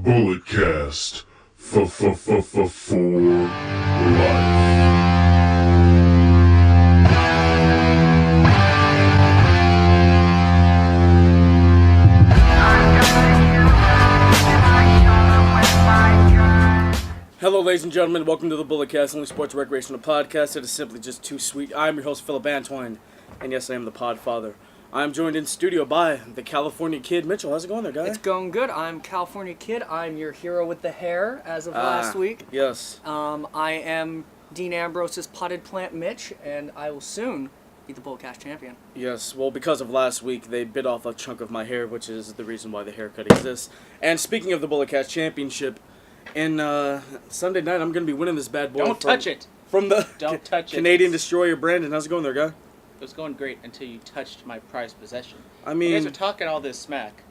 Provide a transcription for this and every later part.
Bulletcast for life. Hello, ladies and gentlemen. Welcome to the Bulletcast, only sports recreational podcast that is simply just too sweet. I'm your host, Philip Antwine, and yes, I am the Podfather. I'm joined in studio by the California Kid, Mitchell. How's it going there, guy? It's going good. I'm California Kid. I'm your hero with the hair as of last week. Yes. I am Dean Ambrose's potted plant Mitch, and I will soon be the Bulletcast champion. Yes, well, because of last week, they bit off a chunk of my hair, which is the reason why the haircut exists. And speaking of the Bulletcast championship, in Sunday night, I'm going to be winning this bad boy. Don't touch it. From the Don't touch Canadian it. Destroyer, Brandon. How's it going there, guy? It was going great until you touched my prized possession. I mean, You guys are talking all this smack.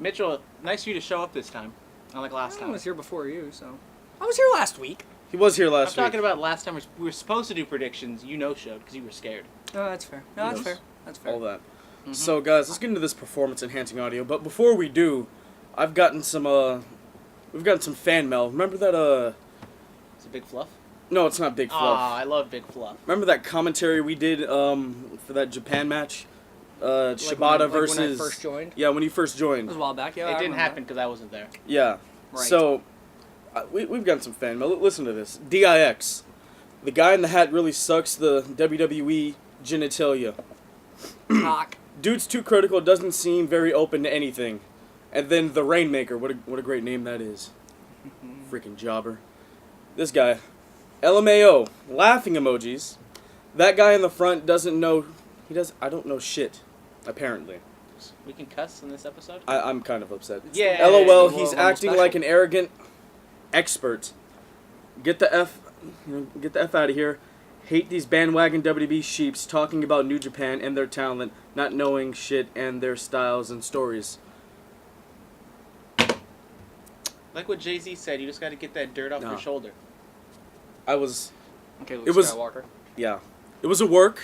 Mitchell, nice of you to show up this time, unlike last I time. was here before you, so... I was here last week. he was here I'm last week. talking about last time we were supposed to do predictions. You no-showed because you were scared. Oh, that's fair. No, that's Yes. fair. That's fair. All that. So, guys, let's get into this performance-enhancing audio. But before we do, I've gotten some, we've gotten some fan mail. Remember that, Is it Big Fluff? no, it's not Big Fluff. Aw, I love Big Fluff. Remember that commentary we did, for that Japan match? Shibata when I versus... first joined? Yeah, when you first It joined. was a while back, yeah. It I didn't remember happen because I wasn't there. Yeah. Right. So, we've gotten some fan mail. Listen to this. DIX. The guy in the hat really sucks the WWE genitalia. that. Cock. Dude's too critical, doesn't seem very open to anything. And then the Rainmaker, what a great name that is. Freaking jobber. This guy. LMAO, laughing emojis. That guy in the front doesn't know, I don't know shit, apparently. We can cuss in this episode? I'm kind of upset. Yeah. LOL, Well, he's I'm acting special. like an arrogant expert. Get the F out of here. Hate these bandwagon WWE sheeps talking about New Japan and their talent, not knowing shit and their styles and stories. Like what Jay-Z said, you just got to get that dirt off No. your shoulder. I was, Okay, Luke It was- Skywalker. yeah. It was a work.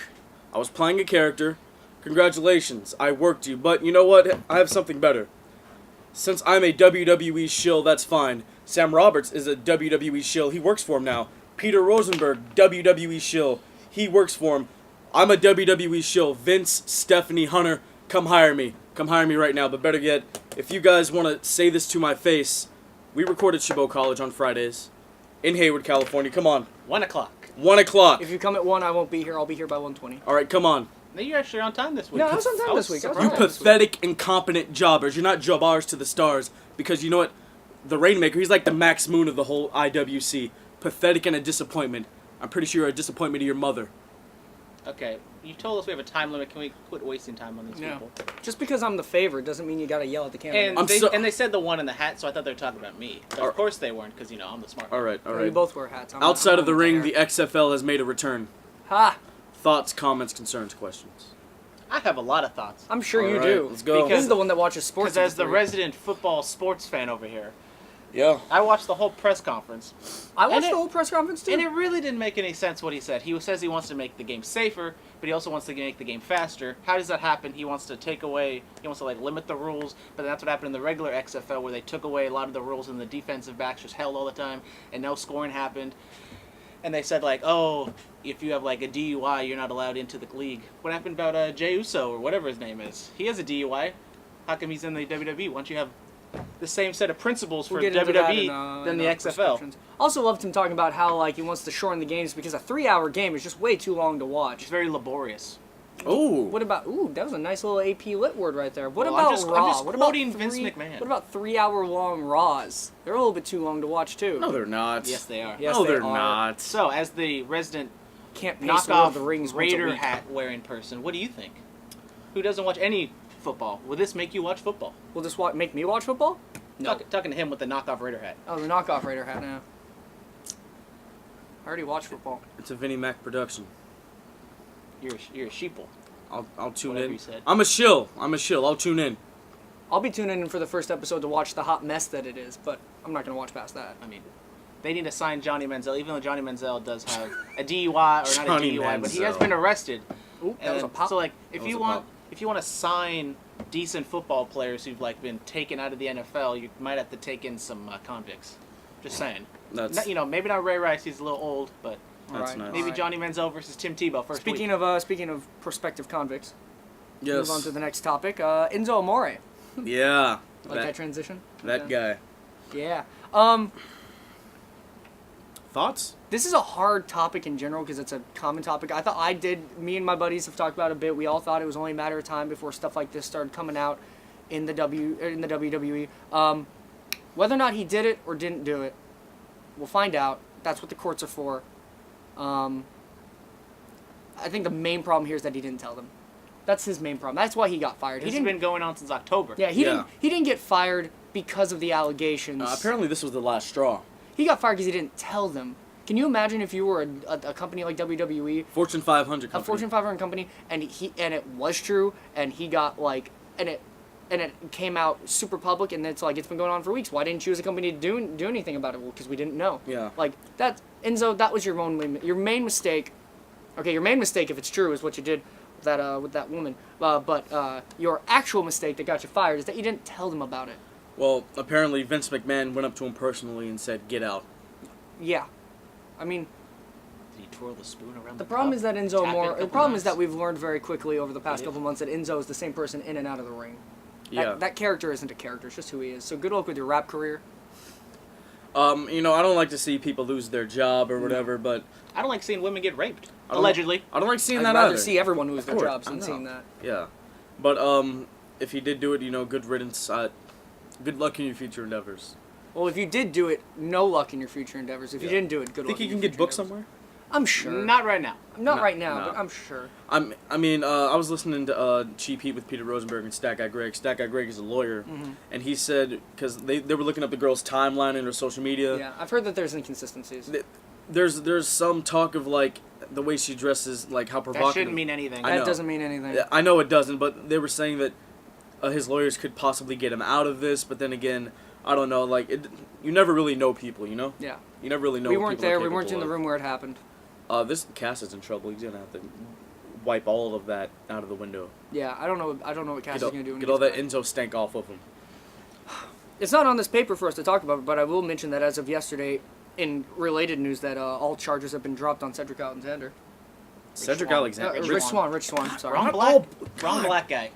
I was playing a character. Congratulations, I worked you. But you know what? I have something better. Since I'm a WWE shill, that's fine. Sam Roberts is a WWE shill. He works for him now. Peter Rosenberg, WWE shill. He works for him. I'm a WWE shill. Vince, Stephanie, Hunter, come hire me. Come hire me right now. But better yet, if you guys want to say this to my face, we record at Chabot College on Fridays in Hayward, California. Come on. 1 o'clock. 1 o'clock. If you come at 1, I won't be here. I'll be here by 1:20. All right, come on. No, you're actually on time this week. No, I was on time this week. I was You on time this week. pathetic, incompetent jobbers. You're not jobbers to the stars because you know what? The Rainmaker, he's like the Max Moon of the whole IWC. Pathetic and a disappointment. I'm pretty sure you're a disappointment to your mother. Okay, you told us we have a time limit. Can we quit wasting time on these Yeah. people? Just because I'm the favorite doesn't mean you gotta yell at the camera. And I'm they said the one in the hat, so I thought they were talking about me. But Alright. of course they weren't, because, I'm the smart one. All right. We both wear hats. Outside of the I'm ring, hair. the XFL has made a return. Ha! Thoughts, comments, concerns, questions. I have a lot of thoughts. I'm sure you All right, do. let's go. This is the one that watches sports. Because as the industry. resident football sports fan over here, Yeah. I watched the whole press conference. I watched and the whole press conference too. And it really didn't make any sense what he said. He says he wants to make the game safer, but he also wants to make the game faster. How does that happen? He wants to limit the rules, but that's what happened in the regular XFL where they took away a lot of the rules and the defensive backs just held all the time and no scoring happened. And they said if you have a DUI, you're not allowed into the league. What happened about Jey Uso or whatever his name is? He has a DUI. How come he's in the WWE? Why don't you have the same set of principles for We'll get into that WWE in, than the our XFL? prescriptions. Also loved him talking about how he wants to shorten the games because a 3-hour game is just way too long to watch. It's very laborious. Oh. What about that was a nice little AP lit word right there. What Well, about I'm just Raw? What about quoting Vince McMahon. What about 3-hour long Raws? They're a little bit too long to watch too. No, they're not. Yes, they are. Yes, no, they they're are. not. So, as the resident Can't pace Lord of knockoff the Rings once a Raider week. hat wearing person, what do you think? Who doesn't watch any football? Will this make you watch football? Will this make me watch football? No. Talking to him with the knockoff Raider hat. Oh, the knockoff Raider hat now. I already watch football. It's a Vinnie Mac production. You're a sheeple. I'll tune Whatever in. you said. I'm a shill. I'll tune in. I'll be tuning in for the first episode to watch the hot mess that it is, but I'm not gonna watch past that. I mean, they need to sign Johnny Manziel, even though Johnny Manziel does have a DUI, or not a Johnny DUI, but he has Manziel. been arrested. Ooh, that was a pop. So, That if was you a want pop. if you want to sign decent football players who've like been taken out of the NFL, you might have to take in some convicts. Just saying. That's Maybe not Ray Rice. He's a little old, but that's nice. maybe Johnny Manziel versus Tim Tebow first Speaking week. of prospective convicts, Yes. move on to the next topic. Enzo Amore. Yeah. Like that transition? That guy. Yeah. Thoughts? This is a hard topic in general because it's a common topic. Me and my buddies have talked about it a bit. We all thought it was only a matter of time before stuff like this started coming out in the WWE. Whether or not he did it or didn't do it, we'll find out. That's what the courts are for. I think the main problem here is that he didn't tell them. That's his main problem. That's why he got fired. This has been going on since October. Yeah, he didn't get fired because of the allegations. Apparently, this was the last straw. He got fired because he didn't tell them. Can you imagine if you were a company like WWE, Fortune 500 a company. Fortune 500 company, and it was true, and he got and it came out super public, and it's like it's been going on for weeks. Why didn't you as a company do anything about it? Well, because we didn't know. Yeah. Like that, Enzo. That was your main mistake. Okay, your main mistake, if it's true, is what you did with that woman. But your actual mistake that got you fired is that you didn't tell them about it. Well, apparently Vince McMahon went up to him personally and said, "Get out." Yeah, I mean. Did he twirl the spoon around The the problem cup? is that Enzo Tap it a Amore. The couple problem is times? that we've learned very quickly over the past Yeah. couple months that Enzo is the same person in and out of the ring. Yeah. That character isn't a character; it's just who he is. So good luck with your rap career. I don't like to see people lose their job or whatever, but I don't like seeing women get raped. I don't- Allegedly. I don't like seeing I'd that rather either. see everyone lose their course, jobs I than know. seeing that. Yeah, but if he did do it, good riddance. Good luck in your future endeavors. Well, if you did do it, no luck in your future endeavors. If you Yeah. didn't do it, good luck. Think he in can your get future booked endeavors. somewhere? I'm sure. Not right now. Not No, right now, no. but I'm sure. I was listening to Cheap Heat with Peter Rosenberg and Stat Guy Greg. Stat Guy Greg is a lawyer, and he said, because they were looking up the girl's timeline in her social media. Yeah, I've heard that there's inconsistencies. There's some talk of like the way she dresses, like how provocative. That shouldn't mean anything. I That know. doesn't mean anything. I know it doesn't, but they were saying that his lawyers could possibly get him out of this. But then again, I don't know. Like you never really know people, you know. Yeah. You never really know. We what weren't people are there. We weren't capable in the of. room where it happened. This Cass is in trouble. He's gonna have to wipe all of that out of the window. Yeah, I don't know. I don't know what Cass is gonna do. When Get he all gets that back. Enzo stank off of him. It's not on this paper for us to talk about, but I will mention that as of yesterday, in related news, that all charges have been dropped on Cedric Alexander. Cedric Swan. Alexander. Rich Swan. Rich Swan. Sorry. Wrong Oh, black. God. Wrong black guy.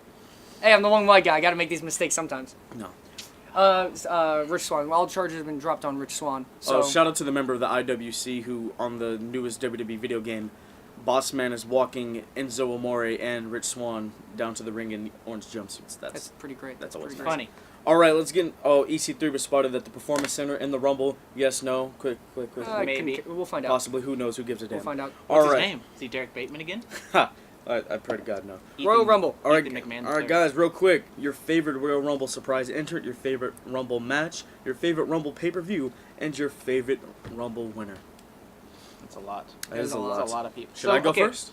Hey, I'm the long white guy. I got to make these mistakes sometimes. No. Rich Swan. All charges have been dropped on Rich Swan. So Shout out to the member of the IWC who, on the newest WWE video game, Bossman is walking Enzo Amore and Rich Swan down to the ring in orange jumpsuits. that's pretty great. that's always pretty great. Funny. All right, let's get. EC3 was spotted at the Performance Center in the Rumble. Yes, no, quick. Maybe. We'll find out. Possibly. Who knows? Who gives a damn? We'll find out. What's All his right. name? Is he Derek Bateman again? Ha! I pray to God no. Royal Rumble. All right, Ethan McMahon's all right, third. guys, real quick. Your favorite Royal Rumble surprise entrant, your favorite Rumble match, your favorite Rumble pay-per-view, and your favorite Rumble winner. That's a lot. That is a lot. That's a lot of people. Should I go okay, first?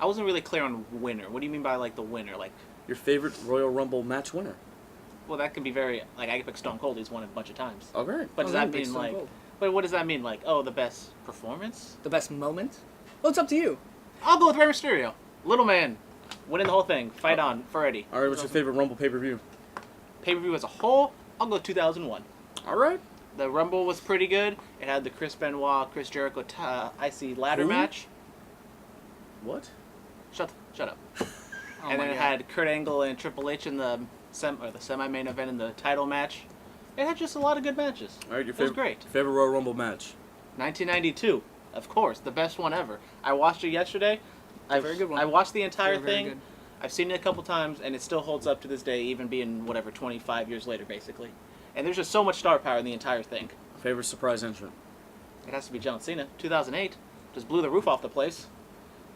I wasn't really clear on winner. What do you mean by like the winner? Like, Your favorite Royal Rumble match winner. well, that can be very like I could pick Stone Cold. He's won it a bunch of times. All right. But does Oh, that big mean Stone like? Cold. But what does that mean? Like, oh, the best performance? The best moment? Well, it's up to you. I'll go with Rey Mysterio. Little man, winning the whole thing. Fight on for Eddie. All right, what's your favorite Rumble pay-per-view? Pay-per-view as a whole, I'll go 2001. All right. The Rumble was pretty good. It had the Chris Benoit, Chris Jericho IC ladder Who? match. What? Shut up. Oh And my then it God. had Kurt Angle and Triple H in the semi-main event in the title match. It had just a lot of good matches. All right, your It was favorite. great. Favorite Royal Rumble match. 1992, of course, the best one ever. I watched it yesterday. Very good one. I watched the entire Very, very thing. good. I've seen it a couple times, and it still holds up to this day, even being, 25 years later, basically. And there's just so much star power in the entire thing. Favorite surprise entrant. It has to be John Cena. 2008, just blew the roof off the place.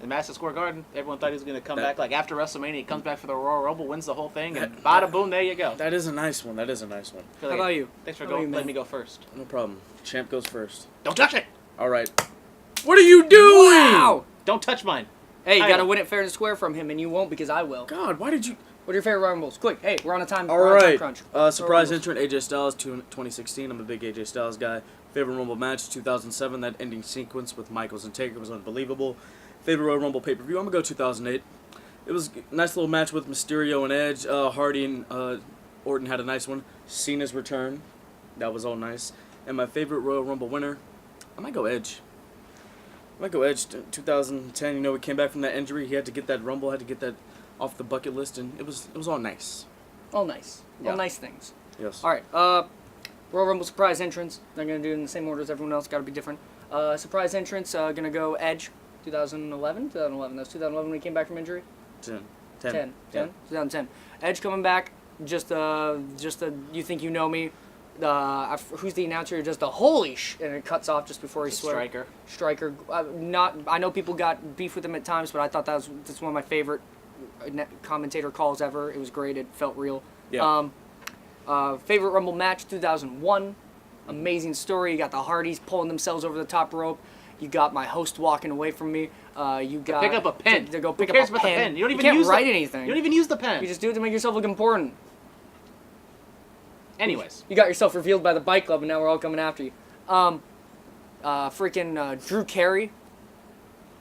In Madison Square Garden, everyone thought he was going to come back, like, after WrestleMania, he comes back for the Royal Rumble, wins the whole thing, and bada boom, there you go. That is a nice one. Feel How like- about you? Thanks for How about you, letting man? me go first. No problem. Champ goes first. Don't touch it! All right. What are you doing? Wow! Don't touch mine. Hey, you I got to know. win it fair and square from him, and you won't because I will. God, why did you? What are your favorite Rumbles? Quick, hey, we're on a time. All we're on a time right. crunch. Surprise Rumbles. entrant AJ Styles 2016. I'm a big AJ Styles guy. Favorite Rumble match 2007. That ending sequence with Michaels and Taker was unbelievable. Favorite Royal Rumble pay-per-view. I'm gonna go 2008. It was a nice little match with Mysterio and Edge. Hardy and Orton had a nice one. Cena's return. That was all nice. And my favorite Royal Rumble winner, I might go Edge. 2010, you know, he came back from that injury. He had to get that Rumble, had to get that off the bucket list, and it was all nice. All nice. Yeah. All nice things. Yes. All right. Royal Rumble surprise entrance. They're going to do it in the same order as everyone else. Got to be different. Surprise entrance, going to go Edge. 2011? 2011. That's 2011 when he came back from injury? 10. 2010. Edge coming back. Just you think you know me. Who's the announcer? Just the holy sh... And it cuts off just before he swears. Striker. I know people got beef with him at times, but I thought that's one of my favorite commentator calls ever. It was great. It felt real. Yeah. Favorite Rumble match, 2001. Amazing story. You got the Hardys pulling themselves over the top rope. You got my host walking away from me. You got pick up a pen. To go pick Who cares up a about pen. the pen? You don't even can't use write anything. You don't even use the pen. You just do it to make yourself look important. Anyways. You got yourself revealed by the Bike Club, and now we're all coming after you. Drew Carey.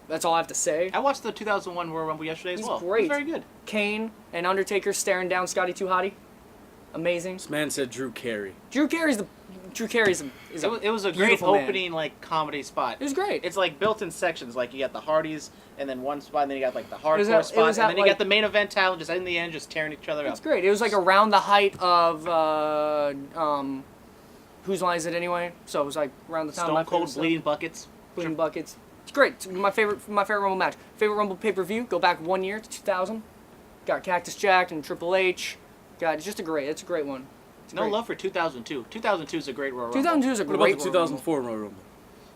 That's all I have to say. I watched the 2001 Royal Rumble yesterday as well. He's great. It was very good. Kane and Undertaker staring down Scotty 2 Hotty. Amazing. This man said Drew Carey. Drew Carey's a It was a great beautiful man. opening like comedy spot. It was great. It's like built in sections. Like you got the Hardys, and then one spot, and then you got like the hardcore at- spot, was and at, then you like- got the main event talent just in the end, just tearing each other It's up. great. It was like around the height of whose line is it anyway? So it was like around the time. Stone Cold Bleeding Buckets. Bleeding buckets. It's great. It's my favorite Rumble match. Favorite Rumble pay-per-view. Go back 1 year to 2000. Got Cactus Jack and Triple H. It's a great one. It's No great. love for 2002. 2002 is a great Royal Rumble. 2002 is a What great about the Royal 2004 Royal Rumble?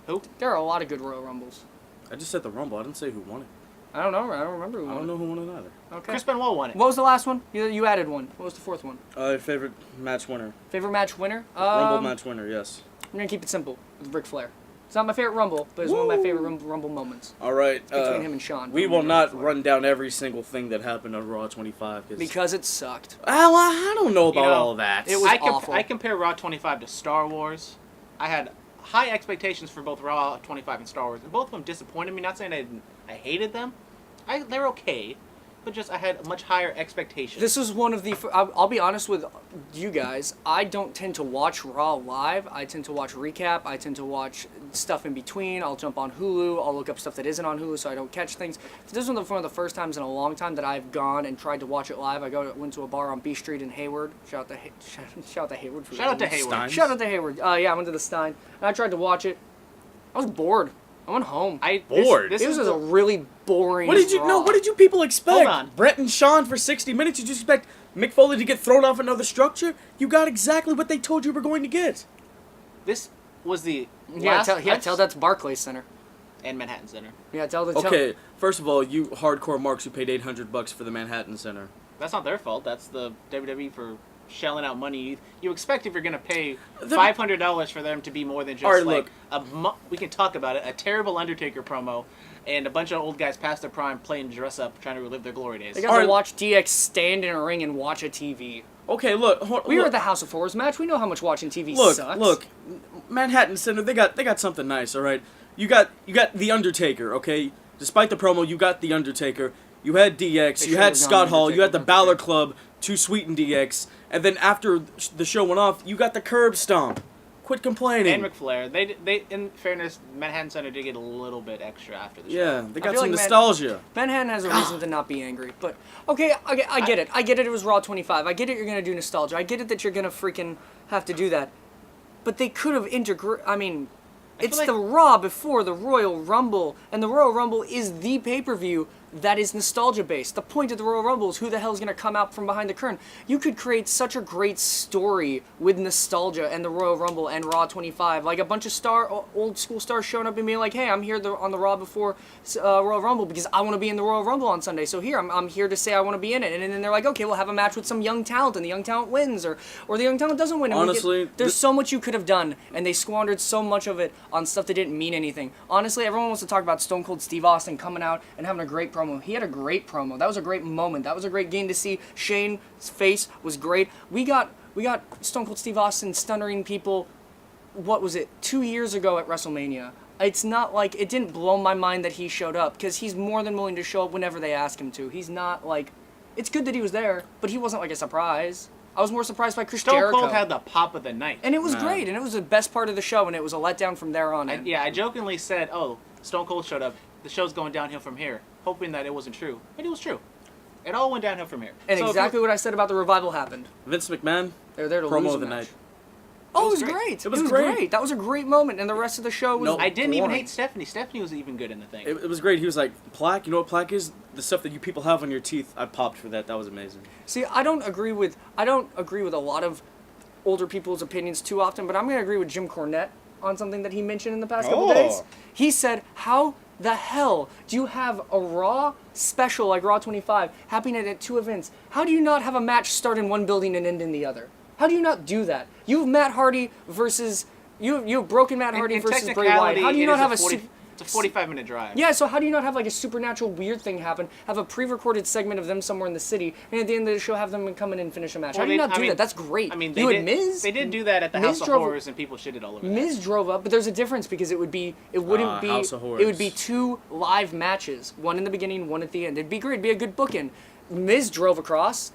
Who? There are a lot of good Royal Rumbles. I just said the Rumble. I didn't say who won it. I don't know. I don't remember who I won. don't know who won it either. Okay. Chris Benoit won it. What was the last one? You added one. What was the fourth one? Favorite match winner. Favorite match winner? Rumble match winner, yes. I'm gonna keep it simple with Ric Flair. It's not my favorite Rumble, but it's one of my favorite Rumble moments All right. between him and Shawn. We for will me, not Ric Flair. run down every single thing that happened on Raw 25. Because it sucked. Well, I don't know about You know, all of that. it was awful. I compare Raw 25 to Star Wars. I had high expectations for both Raw 25 and Star Wars, and both of them disappointed me. Not saying I hated them. They're okay, but just I had much higher expectations. This was one of the. I'll be honest with you guys. I don't tend to watch Raw live. I tend to watch recap. I tend to watch stuff in between. I'll jump on Hulu. I'll look up stuff that isn't on Hulu so I don't catch things. This was one of the first times in a long time that I've gone and tried to watch it live. Went to a bar on B Street in Hayward. Shout out to Hayward. Shout out to Hayward. Stein. Shout out to Hayward. Yeah, I went to the Stein. And I tried to watch it. I was bored. I went home. Bored? This was a really boring. What did you Raw. know? What did you people expect? Hold on. Brett and Sean for 60 minutes. Did you expect Mick Foley to get thrown off another structure? You got exactly what they told you were going to get. This was the Yeah, last. tell that's Barclays Center. And Manhattan Center. Yeah, tell the. Okay, first of all, you hardcore marks who paid $800 for the Manhattan Center. That's not their fault. That's the WWE for shelling out money. You expect if you're gonna pay $500 for them to be more than just Alright, like we can talk about it. A terrible Undertaker promo, and a bunch of old guys past their prime playing dress up, trying to relive their glory days. They got Alright. to watch DX stand in a ring and watch a TV. Okay, look. We were at the House of Horrors match. We know how much watching TV sucks. Look. Manhattan Center, they got something nice, all right? You got the Undertaker, okay? Despite the promo, you got the Undertaker. You had DX, They you should've had gone Scott Hall, you had the Undertaker. Balor Club, Too Sweet and DX, and then after the show went off, you got the curb stomp. Quit complaining. And Ric Flair. They in fairness, Manhattan Center did get a little bit extra after the show. Yeah, they got feel some like nostalgia. Manhattan has a reason to not be angry. But, okay, I get it. I get it. It was Raw 25. I get it. You're going to do nostalgia. I get it that you're going to freaking have to do that. But they could have integrated. I mean, it's like- the Raw before the Royal Rumble. And the Royal Rumble is the pay-per-view that is nostalgia-based. The point of the Royal Rumble is who the hell is going to come out from behind the curtain. You could create such a great story with nostalgia and the Royal Rumble and Raw 25. Like a bunch of old school stars showing up and being like, hey, I'm here on the Raw before Royal Rumble because I want to be in the Royal Rumble on Sunday. So here, I'm here to say I want to be in it. And then they're like, okay, we'll have a match with some young talent and the young talent wins or the young talent doesn't win. And Honestly, there's so much you could have done and they squandered so much of it on stuff that didn't mean anything. Honestly, everyone wants to talk about Stone Cold Steve Austin coming out and having a great promo. He had a great promo. That was a great moment. That was a great game to see. Shane's face was great. We got Stone Cold Steve Austin stunning people. What was it? 2 years ago at WrestleMania. It's not like, it didn't blow my mind that he showed up, because he's more than willing to show up whenever they ask him to. He's not like, it's good that he was there, but he wasn't like a surprise. I was more surprised by Chris Jericho. Stone Cold had the pop of the night. And it was great, and it was the best part of the show, and it was a letdown from there on in. I jokingly said, oh, Stone Cold showed up, the show's going downhill from here, hoping that it wasn't true. And it was true. It all went downhill from here. And so exactly what I said about the Revival happened. Vince McMahon, They're there to promo lose of the match. night. Oh, it was great. It was great. That was a great moment, and the rest of the show was I didn't even boring. hate Stephanie. Stephanie was even good in the thing. It was great. He was like, plaque, you know what plaque is? The stuff that you people have on your teeth. I popped for that. That was amazing. See, I don't agree with a lot of older people's opinions too often, but I'm going to agree with Jim Cornette on something that he mentioned in the past couple days. He said, how the hell do you have a Raw special like Raw 25 happening at 2 events? How do you not have a match start in one building and end in the other? How do you not do that? You have Matt Hardy versus... You have broken Matt Hardy versus Bray Wyatt. How do you not have It's a 45-minute drive. Yeah, so how do you not have like a supernatural weird thing happen, have a pre-recorded segment of them somewhere in the city, and at the end of the show have them come in and finish a match? How do you not do that? That's great. I mean, Miz? They did do that at the Miz House of Horrors, and people shitted all over Miz drove up, but there's a difference because it wouldn't be House of Horrors. It would be 2 live matches, one in the beginning, one at the end. It'd be great. It'd be a good bookend. Miz drove across.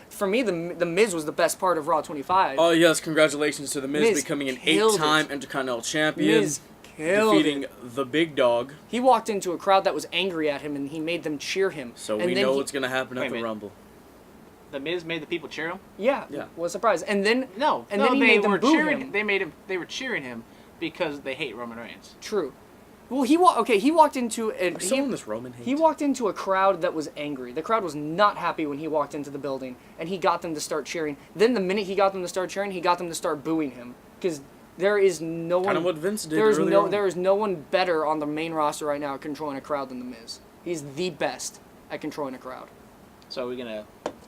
For me, the Miz was the best part of Raw 25. Oh yes, congratulations to the Miz, Miz becoming an killed 8-time it. Intercontinental Champion, Miz killed defeating it. the Big Dog. He walked into a crowd that was angry at him, and he made them cheer him. So and we then know what's gonna happen Wait a at the minute. Rumble. The Miz made the people cheer him. Yeah, was surprised. And then No, and no, then he they made them were boo cheering. him. They were cheering him because they hate Roman Reigns. True. Well, he walked into We're still in this Roman hate. He walked into a crowd that was angry. The crowd was not happy when he walked into the building, and he got them to start cheering. Then the minute he got them to start cheering, he got them to start booing him because there is no one. Kind of what Vince did. There is no one better on the main roster right now at controlling a crowd than The Miz. He's the best at controlling a crowd. So we're gonna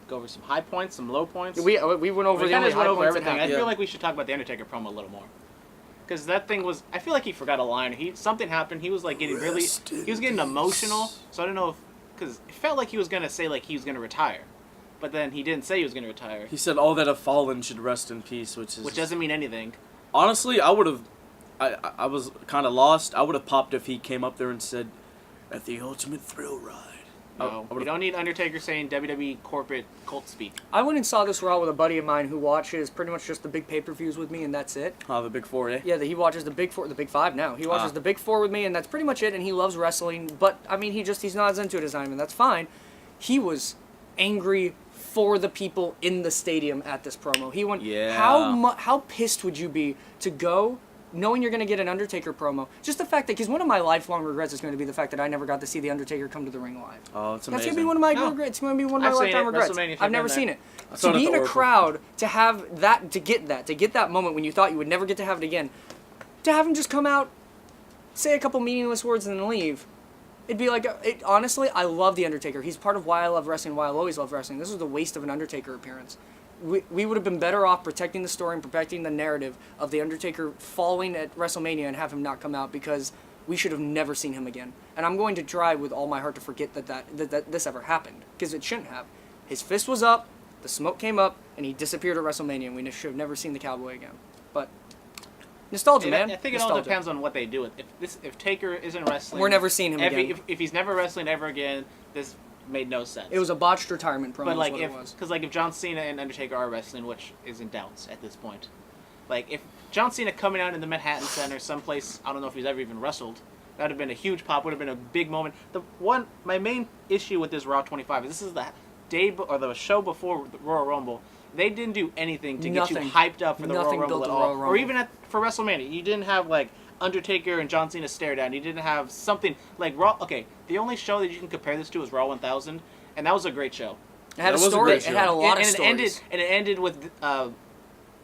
go over some high points, some low points. We went over We the kind only of went high over points that everything. I happened. feel like we should talk about the Undertaker promo a little more. Because that thing was, I feel like he forgot a line. Something happened. He was like getting he was getting emotional. So I don't know because it felt like he was gonna say like he was gonna retire, but then he didn't say he was gonna retire, He said all that have fallen should rest in peace, which doesn't mean anything. Honestly, I would have. I was kind of lost. I would have popped if he came up there and said, "At the ultimate thrill ride." No, we don't need Undertaker saying WWE corporate cult speak. I went and saw this Raw with a buddy of mine who watches pretty much just the big pay-per-views with me, and that's it. The Big Four, eh? Yeah, he watches the Big Five now. He watches the Big Four with me, and that's pretty much it. And he loves wrestling, but I mean, he's not as into it as I am, and that's fine. He was angry for the people in the stadium at this promo. He went, Yeah. How pissed would you be to go knowing you're going to get an Undertaker promo? Just the fact that, because one of my lifelong regrets is going to be the fact that I never got to see the Undertaker come to the ring live. Oh, it's amazing. That's going to be one of my No. regrets. It's going to be one of I've my seen lifetime it. regrets. WrestleMania, I've never been seen there. it. saw To it be at in the a Oracle. crowd, to get that moment when you thought you would never get to have it again, to have him just come out, say a couple meaningless words and then leave. It'd be like, honestly, I love The Undertaker. He's part of why I love wrestling, why I'll always love wrestling. This was the waste of an Undertaker appearance. We would have been better off protecting the story and protecting the narrative of The Undertaker falling at WrestleMania and have him not come out, because we should have never seen him again. And I'm going to try with all my heart to forget that this ever happened, because it shouldn't have. His fist was up, the smoke came up, and he disappeared at WrestleMania, and we should have never seen the Cowboy again. But nostalgia, man. I think it all Nostalgia. depends on what they do. If Taker isn't wrestling, We're never seeing him again. If he's never wrestling ever again, this made no sense. It was a botched retirement promo. But like is what it was. because if John Cena and Undertaker are wrestling, which is in doubts at this point, like if John Cena coming out in the Manhattan Center, someplace I don't know if he's ever even wrestled, that would have been a huge pop. Would have been a big moment. My main issue with this Raw 25 is this is the the show before the Royal Rumble. They didn't do anything to get you hyped up for the Royal Nothing Rumble built at the all, Royal or Rumble. even for WrestleMania. You didn't have like Undertaker and John Cena stare down. You didn't have something like Raw. Okay, the only show that you can compare this to is Raw 1000, and that was a great show. It had That a was a story. great It had a show. lot of and stories. it ended with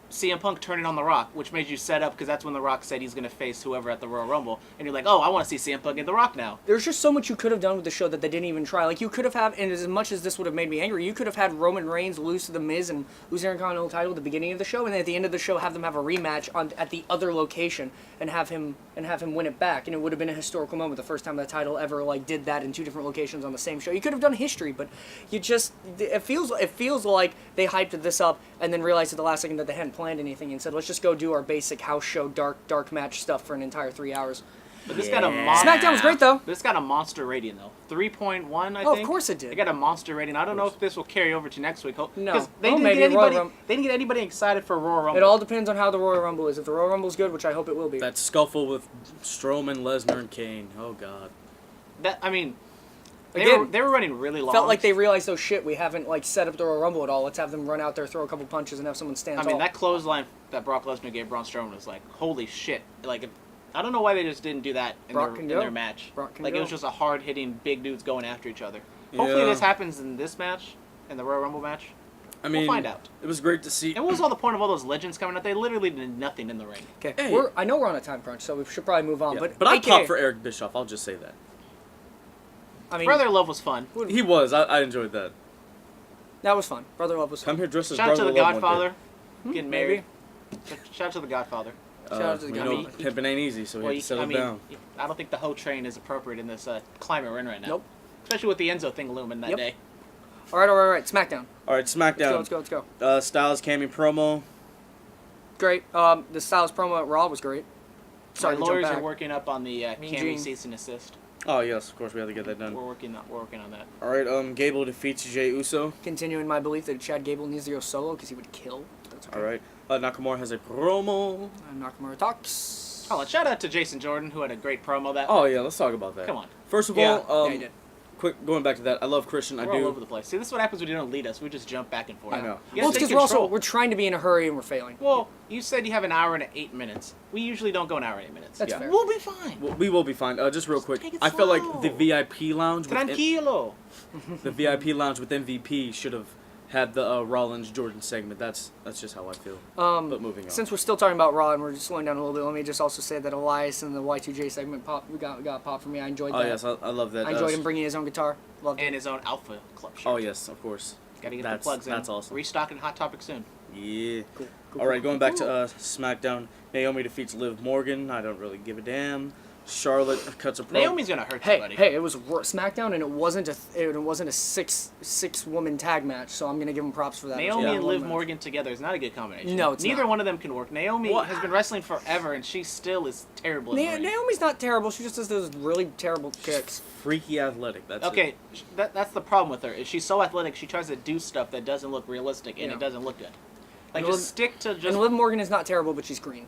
CM Punk turning on The Rock, which made you set up because that's when The Rock said he's going to face whoever at the Royal Rumble, and you're like, oh, I want to see CM Punk and The Rock now. There's just so much you could have done with the show that they didn't even try. Like, you could have had, and as much as this would have made me angry, you could have had Roman Reigns lose to The Miz and lose the Intercontinental title at the beginning of the show, and then at the end of the show have them have a rematch at the other location and have him win it back, and it would have been a historical moment, the first time that title ever did that in 2 different locations on the same show. You could have done history, but it feels like they hyped this up and then realized at the last second that they hadn't planned anything and said, let's just go do our basic house show dark match stuff for an entire 3 hours. But this got a monster. SmackDown was great though. This got a monster rating though. 3.1, I Oh, think. of course it did. It got a monster rating. I don't know if this will carry over to next week. No. Because Oh, maybe Royal they didn't get anybody excited for Royal Rumble. It all depends on how the Royal Rumble is. If the Royal Rumble is good, which I hope it will be. That scuffle with Strowman, Lesnar, and Kane. Oh God. They Again, were running really long. Felt like they realized, oh shit, we haven't like set up the Royal Rumble at all. Let's have them run out there, throw a couple punches, and have someone stand tall. that clothesline that Brock Lesnar gave Braun Strowman was like, holy shit. Like, I don't know why they just didn't do that in their match. Brock can like, go. it was just a hard-hitting big dudes going after each other. Yeah. Hopefully this happens in this match, in the Royal Rumble match. I mean, we'll find out. It was great to see. And what was all the point of all those legends coming out? They literally did nothing in the ring. Okay, Hey. I know we're on a time crunch, so we should probably move on. Yeah, But I AKA, popped for Eric Bischoff. I'll just say that. I mean, Brother Love was fun. He was. I enjoyed that. that was fun. Brother Love was fun. Come here dressed as Shout out to Brother the Love one Godfather day. getting Maybe. married. Shout out to the Godfather. Shout out to the You Godfather. know, pimping ain't easy, so we have to settle down. I don't think the hoe train is appropriate in this climate we're in right now. Nope. Especially with the Enzo thing looming that Yep. day. All right. SmackDown. All right, SmackDown. Let's go. Styles Cammy promo. Great. The Styles promo at Raw was great. Sorry Our to jump lawyers back. are working up on the Mean Cammy Gene. cease and assist. Oh yes, of course we have to get that done. We're working on that. All right, Gable defeats Jey Uso. Continuing my belief that Chad Gable needs to go solo because he would kill. That's okay. All right, Nakamura has a promo. And Nakamura talks. Oh, and shout out to Jason Jordan who had a great promo that. Oh yeah, let's talk about that. Come on. First of Yeah, all, yeah, he did. quick going back to that. I love Christian. We're all over the place. See, this is what happens when you don't lead us. We just jump back and forth. I know. You Well, gotta it's take because control. we're trying to be in a hurry and we're failing. Well, you said you have an hour and 8 minutes. We usually don't go an hour and 8 minutes. That's Yeah. fair. We'll be fine. Well, we will be fine. Just real quick, take it I feel like slow. the VIP lounge, Tranquilo. the VIP lounge with MVP should have had the Rollins Jordan segment. That's just how I feel. But moving on. Since we're still talking about Raw and we're just slowing down a little bit, let me just also say that Elias and the Y2J segment got popped for me. I enjoyed that. Oh yes, I love that. I enjoyed him bringing his own guitar. Loved And it. his own Alpha Club shirt. Oh yes, of course. Gotta get That's- the plugs in. that's awesome. Restocking Hot Topic soon. Yeah. Cool. All right, going back to SmackDown. Naomi defeats Liv Morgan. I don't really give a damn. Charlotte cuts a promo. Naomi's gonna hurt Hey, somebody. it was SmackDown and it wasn't a six woman tag match, so I'm gonna give him props for that. Naomi Yeah. and Liv Morgan together is not a good combination. No, it's Neither not. one of them can work. Naomi What? has been wrestling forever, and she still is terrible. in the ring. Naomi's not terrible. She just does those really terrible kicks. Freaky athletic. That's Okay, it. that's the problem with her. Is she's so athletic, she tries to do stuff that doesn't look realistic, and Yeah. it doesn't look good. Like, And just stick to just. And Liv Morgan is not terrible, but she's green.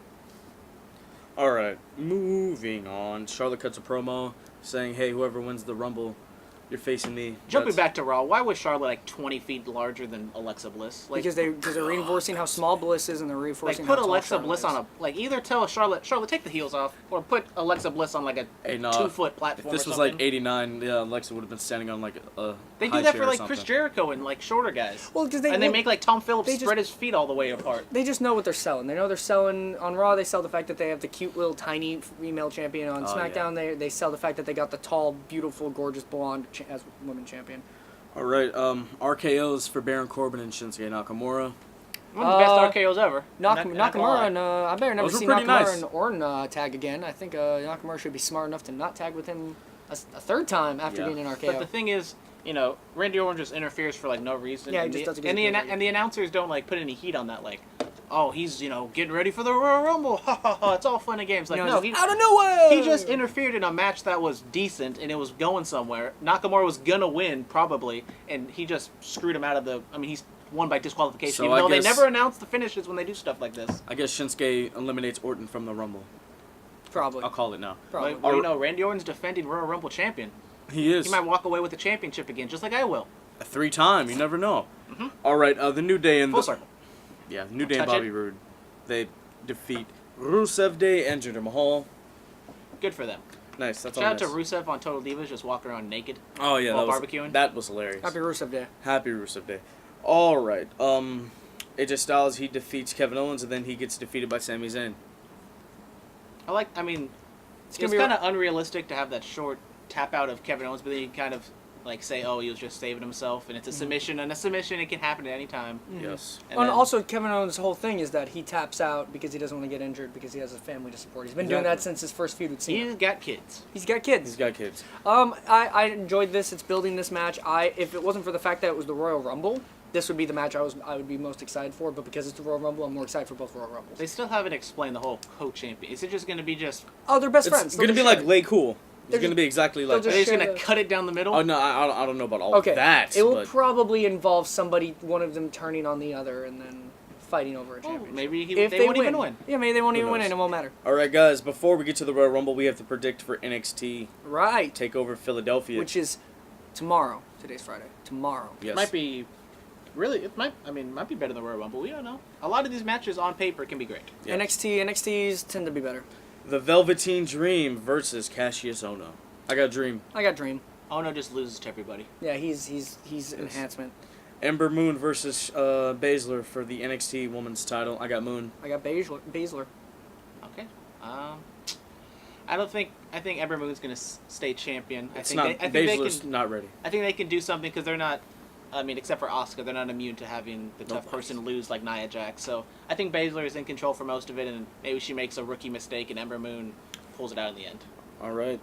All right, moving on. Charlotte cuts a promo saying, "Hey, whoever wins the Rumble, you're facing me." Jumping That's- back to Raw, why was Charlotte like 20 feet larger than Alexa Bliss? Like, Because they're reinforcing how small Bliss is and they're like reinforcing put how tall Alexa Charlotte Bliss is. on either tell Charlotte take the heels off, or put Alexa Bliss on like a Hey, nah, 2-foot If platform. this or was something. like '89, yeah, Alexa would have been standing on like a. They high do that chair for or like Chris something. Jericho and like shorter guys. Well, because and they make like Tom Phillips they just- spread his feet all the way apart. They just know what they're selling. They know they're selling on Raw. They sell the fact that they have the cute little tiny female champion. On Oh, SmackDown, they sell the fact that they got the tall, beautiful, gorgeous blonde as women champion. All right, RKO's for Baron Corbin and Shinsuke Nakamura. One of the best RKO's ever. Not gonna Nakamura lie. and I better never Those were see pretty Nakamura nice. and Orton tag again. I think Nakamura should be smart enough to not tag with him a third time after Yeah. being in But RKO. the thing is, Randy Orton just interferes for like no reason. Yeah, he and just the, doesn't get and the his annou- way. and the announcers don't like put any heat on that. Like, oh, he's getting ready for the Royal Rumble. Ha ha ha! It's all fun and games. Like, You know, no, just he out of nowhere. he just interfered in a match that was decent and it was going somewhere. Nakamura was gonna win probably, and he just screwed him out of the. I mean, he's won by disqualification. So even I though guess- they never announce the finishes when they do stuff like this. I guess Shinsuke eliminates Orton from the Rumble. Probably. I'll call it now. Probably. Well, Randy Orton's defending Royal Rumble champion. He is. He might walk away with the championship again, just like I will. A 3-time. You never know. All right, the New Day and Full the circle. yeah, New Day and touch Bobby it. Roode, they defeat Rusev Day and Jinder Mahal. Good for them. Nice. That's Shout all. out to Nice. Rusev on Total Divas just walking around naked. Oh yeah, while that was barbecuing. That was hilarious. Happy Rusev Day. Happy Rusev Day. All right. AJ Styles, he defeats Kevin Owens and then he gets defeated by Sami Zayn. It's gonna be kind of unrealistic to have that short tap out of Kevin Owens, but then you kind of like say, oh, he was just saving himself, and it's a submission, and a submission, it can happen at any time. Yes. And And then- also, Kevin Owens' whole thing is that he taps out because he doesn't want to get injured because he has a family to support. He's been doing that since his first feud with Cena. he's got kids. He's got kids. He's got kids. I enjoyed this. It's building this match. If it wasn't for the fact that it was the Royal Rumble, this would be the match I would be most excited for, but because it's the Royal Rumble, I'm more excited for both Royal Rumbles. They still haven't explained the whole co-champion. Is it just going to be just... Oh, they're best friends. It's going to be like Lay Cool. It's going to be exactly like they'll Are they just share going to cut it down the middle? Oh, no, I don't know about all that. It will but probably involve one of them turning on the other and then fighting over a Oh, championship. maybe if they won't even win. Yeah, maybe they won't Who even win knows? and it won't matter. All right, guys, before we get to the Royal Rumble, we have to predict for NXT Right. Takeover Philadelphia. Which is tomorrow. Today's Friday. Tomorrow. Yes. Might be... Really, it might be better than Royal Rumble. We don't know. A lot of these matches on paper can be great. Yeah. NXTs tend to be better. The Velveteen Dream versus Cassius Ohno. I got Dream. I got Dream. Ono just loses to everybody. Yeah, he's enhancement. Ember Moon versus Baszler for the NXT Women's title. I got Moon. I got Baszler. Okay. I think Ember Moon's going to stay champion. It's I not. think they Baszler's can, not ready. I think they can do something because they're not. I mean, except for Asuka, they're not immune to having the tough Nope. person lose like Nia Jax. So I think Baszler is in control for most of it, and maybe she makes a rookie mistake, and Ember Moon pulls it out in the end. All right.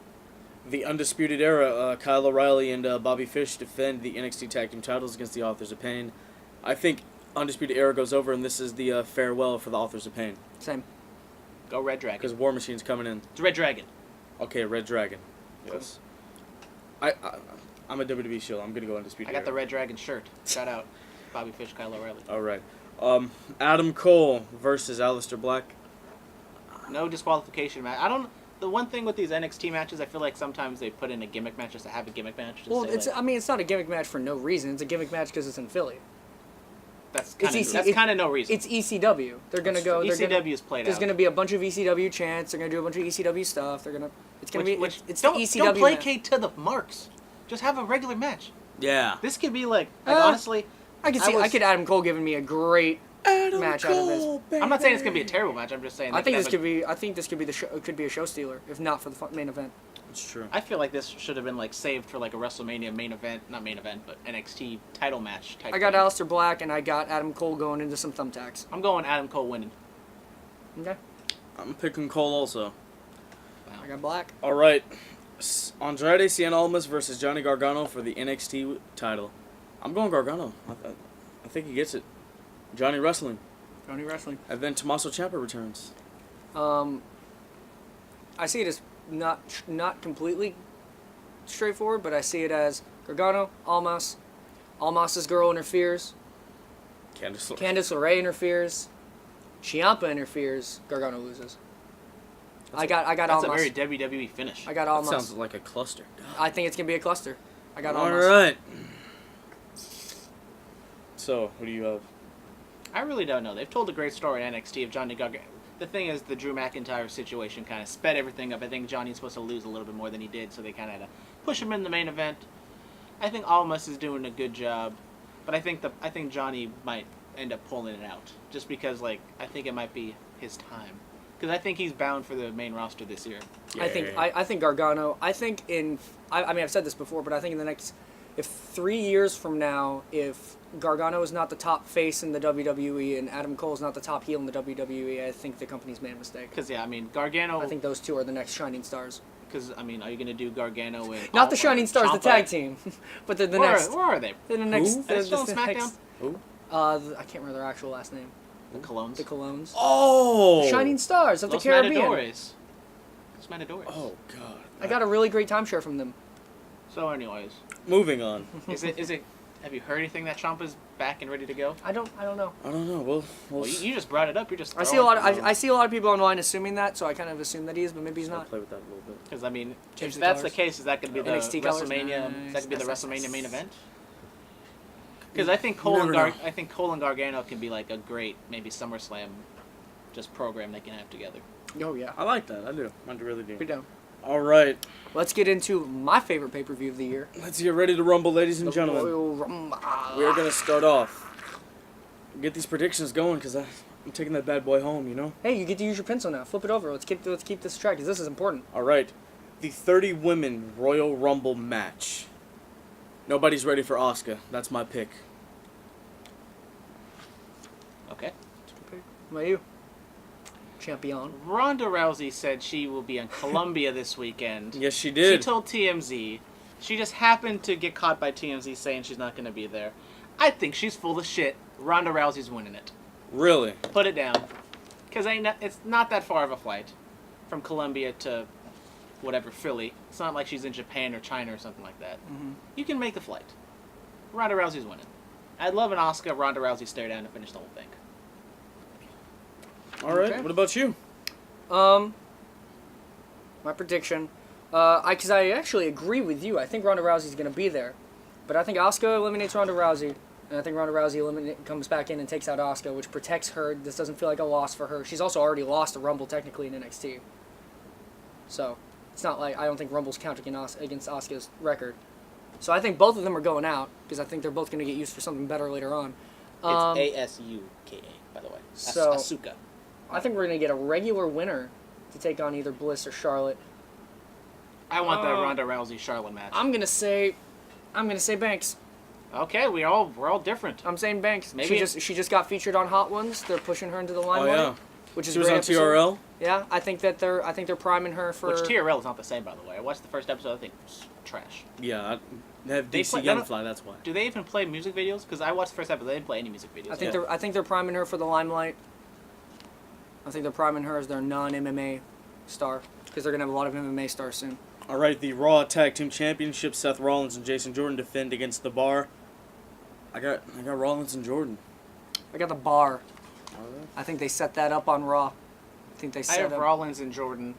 The Undisputed Era, Kyle O'Reilly and Bobby Fish defend the NXT Tag Team titles against the Authors of Pain. I think Undisputed Era goes over, and this is the farewell for the Authors of Pain. Same. Go Red Dragon. Because War Machine's coming in. It's Red Dragon. Okay, Red Dragon. Yes. I'm a WWE shield. I'm going to go Undisputed I got the Era. Red Dragon shirt. Shout out, Bobby Fish, Kyle O'Reilly. All right. Adam Cole versus Aleister Black. No disqualification match. The one thing with these NXT matches, I feel like sometimes they put in a gimmick match just to have a gimmick match. Just Well, say, it's like, it's not a gimmick match for no reason. It's a gimmick match because it's in Philly. that's it's kind of no reason. It's ECW. They're gonna go. ECW is played There's out. gonna be a bunch of ECW chants. They're gonna do a bunch of ECW stuff. It's gonna be. It's the ECW. Don't placate to the marks. Just have a regular match. Yeah. This could be like honestly. I could Adam Cole giving me a great Adam match Cole, out of this. baby. I'm not saying it's gonna be a terrible match. I'm just saying. I think this could be. I think this could be a show stealer if not for the main event. It's true. I feel like this should have been like saved for like a WrestleMania main event, not main event, but NXT title match. Type I got thing. Aleister Black and I got Adam Cole going into some thumbtacks. I'm going Adam Cole winning. Okay. I'm picking Cole also. I got Black. All right. Andrade Cien Almas versus Johnny Gargano for the NXT title. I'm going Gargano. I think he gets it. Johnny wrestling. Johnny Wrestling. And then Tommaso Ciampa returns. I see it as not completely straightforward, but I see it as Gargano, Almas. Almas's girl interferes. Candice LeRae. Candice LeRae interferes. Ciampa interferes. Gargano loses. I got That's Almas. a very WWE finish. I got That Almas. sounds like a cluster. I think it's gonna be a cluster. I got All Almas. right. So, who do you have? I really don't know. They've told a great story in NXT of Johnny Gargano. The thing is, the Drew McIntyre situation kind of sped everything up. I think Johnny's supposed to lose a little bit more than he did, so they kind of had to push him in the main event. I think Almas is doing a good job, but I think Johnny might end up pulling it out just because I think it might be his time because I think he's bound for the main roster this year. I think Gargano. I think I mean I've said this before, but I think in the next 3 years from now, if Gargano is not the top face in the WWE and Adam Cole is not the top heel in the WWE, I think the company's made a mistake. Because Gargano. I think those two are the next shining stars. Because are you going to do Gargano and Not the shining stars, the Ciampa? tag team, but the Where, next. where are they? They're the next. Who? Are they still on the SmackDown? next- Who? I can't remember their actual last name. The Colognes. The Colognes. Oh! Shining stars of Los the Caribbean. Matadores. Los Matadores. Oh, God. I got a really great timeshare from them. So, anyways, Moving on. is it? Have you heard anything that Ciampa's back and ready to go? I don't know. I don't know. We'll Well, you just brought it up. You're just. I see a lot. I see a lot of people online assuming that, so I kind of assume that he is, but maybe he's not. play with that a little bit. Because Change if the that's the colors. case, is that going to be the NXT colors? WrestleMania? Nice. Is that going to be the Nice. WrestleMania main event? Because I think Cole You and never know. I think Cole and Gargano can be like a great maybe SummerSlam, just program they can have together. Oh yeah. I like that. I do. I really do. Pretty down. All right. Let's get into my favorite pay-per-view of the year. Let's get ready to rumble, ladies and The gentlemen. Royal Rumble. We are going to start off. Get these predictions going because I'm taking that bad boy home, you know? Hey, you get to use your pencil now. Flip it over. Let's keep this track because this is important. All right. The 30 women Royal Rumble match. Nobody's ready for Asuka. That's my pick. Okay. What about you? Champion. Ronda Rousey said she will be in Colombia this weekend. Yes, she She did. told TMZ. She just happened to get caught by TMZ saying she's not going to be there. I think she's full of shit. Ronda Rousey's winning it. Really? Put it down. Because it's not that far of a flight from Colombia to whatever, Philly. It's not like she's in Japan or China or something like that. Mm-hmm. You can make the flight. Ronda Rousey's winning. I'd love an Asuka Ronda Rousey stare down to finish the whole thing. All right. Okay. What about you? My prediction, because I actually agree with you. I think Ronda Rousey's going to be there, but I think Asuka eliminates Ronda Rousey, and I think Ronda Rousey comes back in and takes out Asuka, which protects her. This doesn't feel like a loss for her. She's also already lost a Rumble technically in NXT, so it's not like I don't think Rumbles count against Asuka's record. So I think both of them are going out because I think they're both going to get used for something better later on. It's A-S-U-K-A, by the way. So- Asuka. I think we're going to get a regular winner to take on either Bliss or Charlotte. I want that Ronda Rousey Charlotte match. I'm gonna say Banks. Okay, we're all different. I'm saying Banks. Maybe She just got featured on Hot Ones. They're pushing her into the limelight. Oh yeah. Which is She was a great on episode. TRL. Yeah, I think they're priming her for. Which TRL is not the same, by the way. I watched the first episode. I think it was trash. Yeah. They have They DC play- Gunfly. That's why. Do they even play music videos? Because I watched the first episode. They didn't play any music videos. I think they're priming her for the limelight. I think they're priming her as their non-MMA star because they're gonna have a lot of MMA stars soon. All right. The Raw Tag Team Championship. Seth Rollins and Jason Jordan defend against The Bar. I got Rollins and Jordan. I got the Bar. I think they set that up on Raw. I think they I set have up. Rollins and Jordan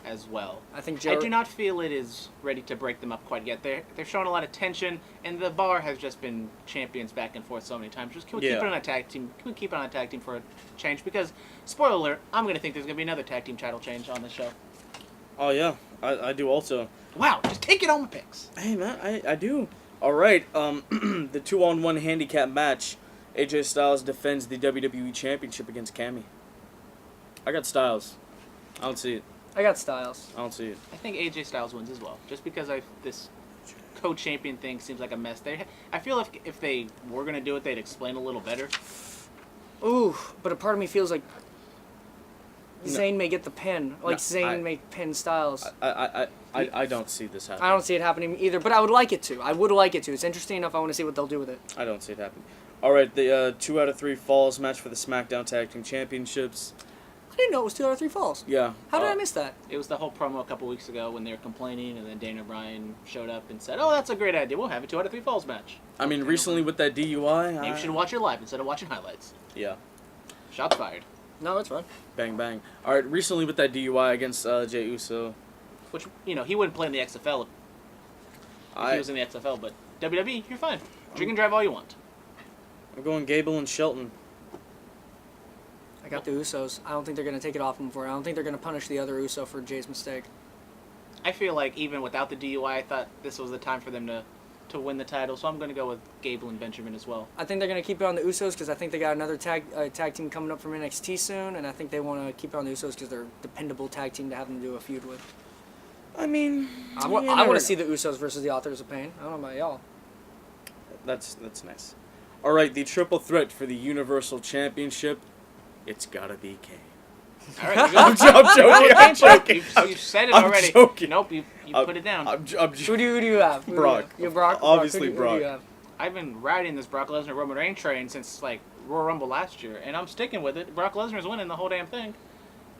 as well. I think I do not feel it is ready to break them up quite yet. They're showing a lot of tension, and the Bar has just been champions back and forth so many times. Just can we keep it on a tag team? Can we keep it on a tag team for a change? Because spoiler alert, I'm gonna think there's gonna be another tag team title change on this show. Oh yeah. I do also. Wow, just take it on the picks. Hey man, I do. All right. The 2-on-1 handicap match. AJ Styles defends the WWE Championship against Cammy. I got Styles. I don't see it. I got Styles. I don't see it. I think AJ Styles wins as well, just because this co-champion thing seems like a mess. I feel if they were gonna do it, they'd explain a little better. Ooh, but a part of me feels like No. Zayn may get the pin. Like Zayn may pin Styles. I don't see this happening. I don't see it happening either, but I would like it to. I would like it to. It's interesting enough. I want to see what they'll do with it. I don't see it happening. All right, the 2 out of 3 falls match for the SmackDown Tag Team Championships. I didn't know it was 2 out of 3 falls. Yeah. How did I miss that? It was the whole promo a couple weeks ago when they were complaining, and then Dana Bryan showed up and said, "Oh, that's a great idea. We'll have a 2 out of 3 falls match." I mean, recently with that DUI. Maybe you should watch it live instead of watching highlights. Yeah. Shots fired. No, it's fine. Bang bang. All right, recently with that DUI against Jey Uso. Which, he wouldn't play in the XFL if he was in the XFL, but WWE, you're fine. Drink and drive all you want. I'm going Gable and Shelton. I got the Usos. I don't think they're going to take it off him for it. I don't think they're going to punish the other Uso for Jay's mistake. I feel like even without the DUI, I thought this was the time for them to win the title, so I'm going to go with Gable and Benjamin as well. I think they're going to keep it on the Usos because I think they got another tag team coming up from NXT soon, and I think they want to keep it on the Usos because they're a dependable tag team to have them do a feud with. I mean, I want to see the Usos versus the Authors of Pain. I don't know about y'all. That's nice. All right, the triple threat for the Universal Championship. It's gotta be Kane. All right, I'm joking. I'm joking. You said it I'm already. joking. Nope, you put it down. Who do you have? Brock. You Brock. Obviously Who do Brock. you have? I've been riding this Brock Lesnar Roman Reigns train since like Royal Rumble last year, and I'm sticking with it. Brock Lesnar's winning the whole damn thing.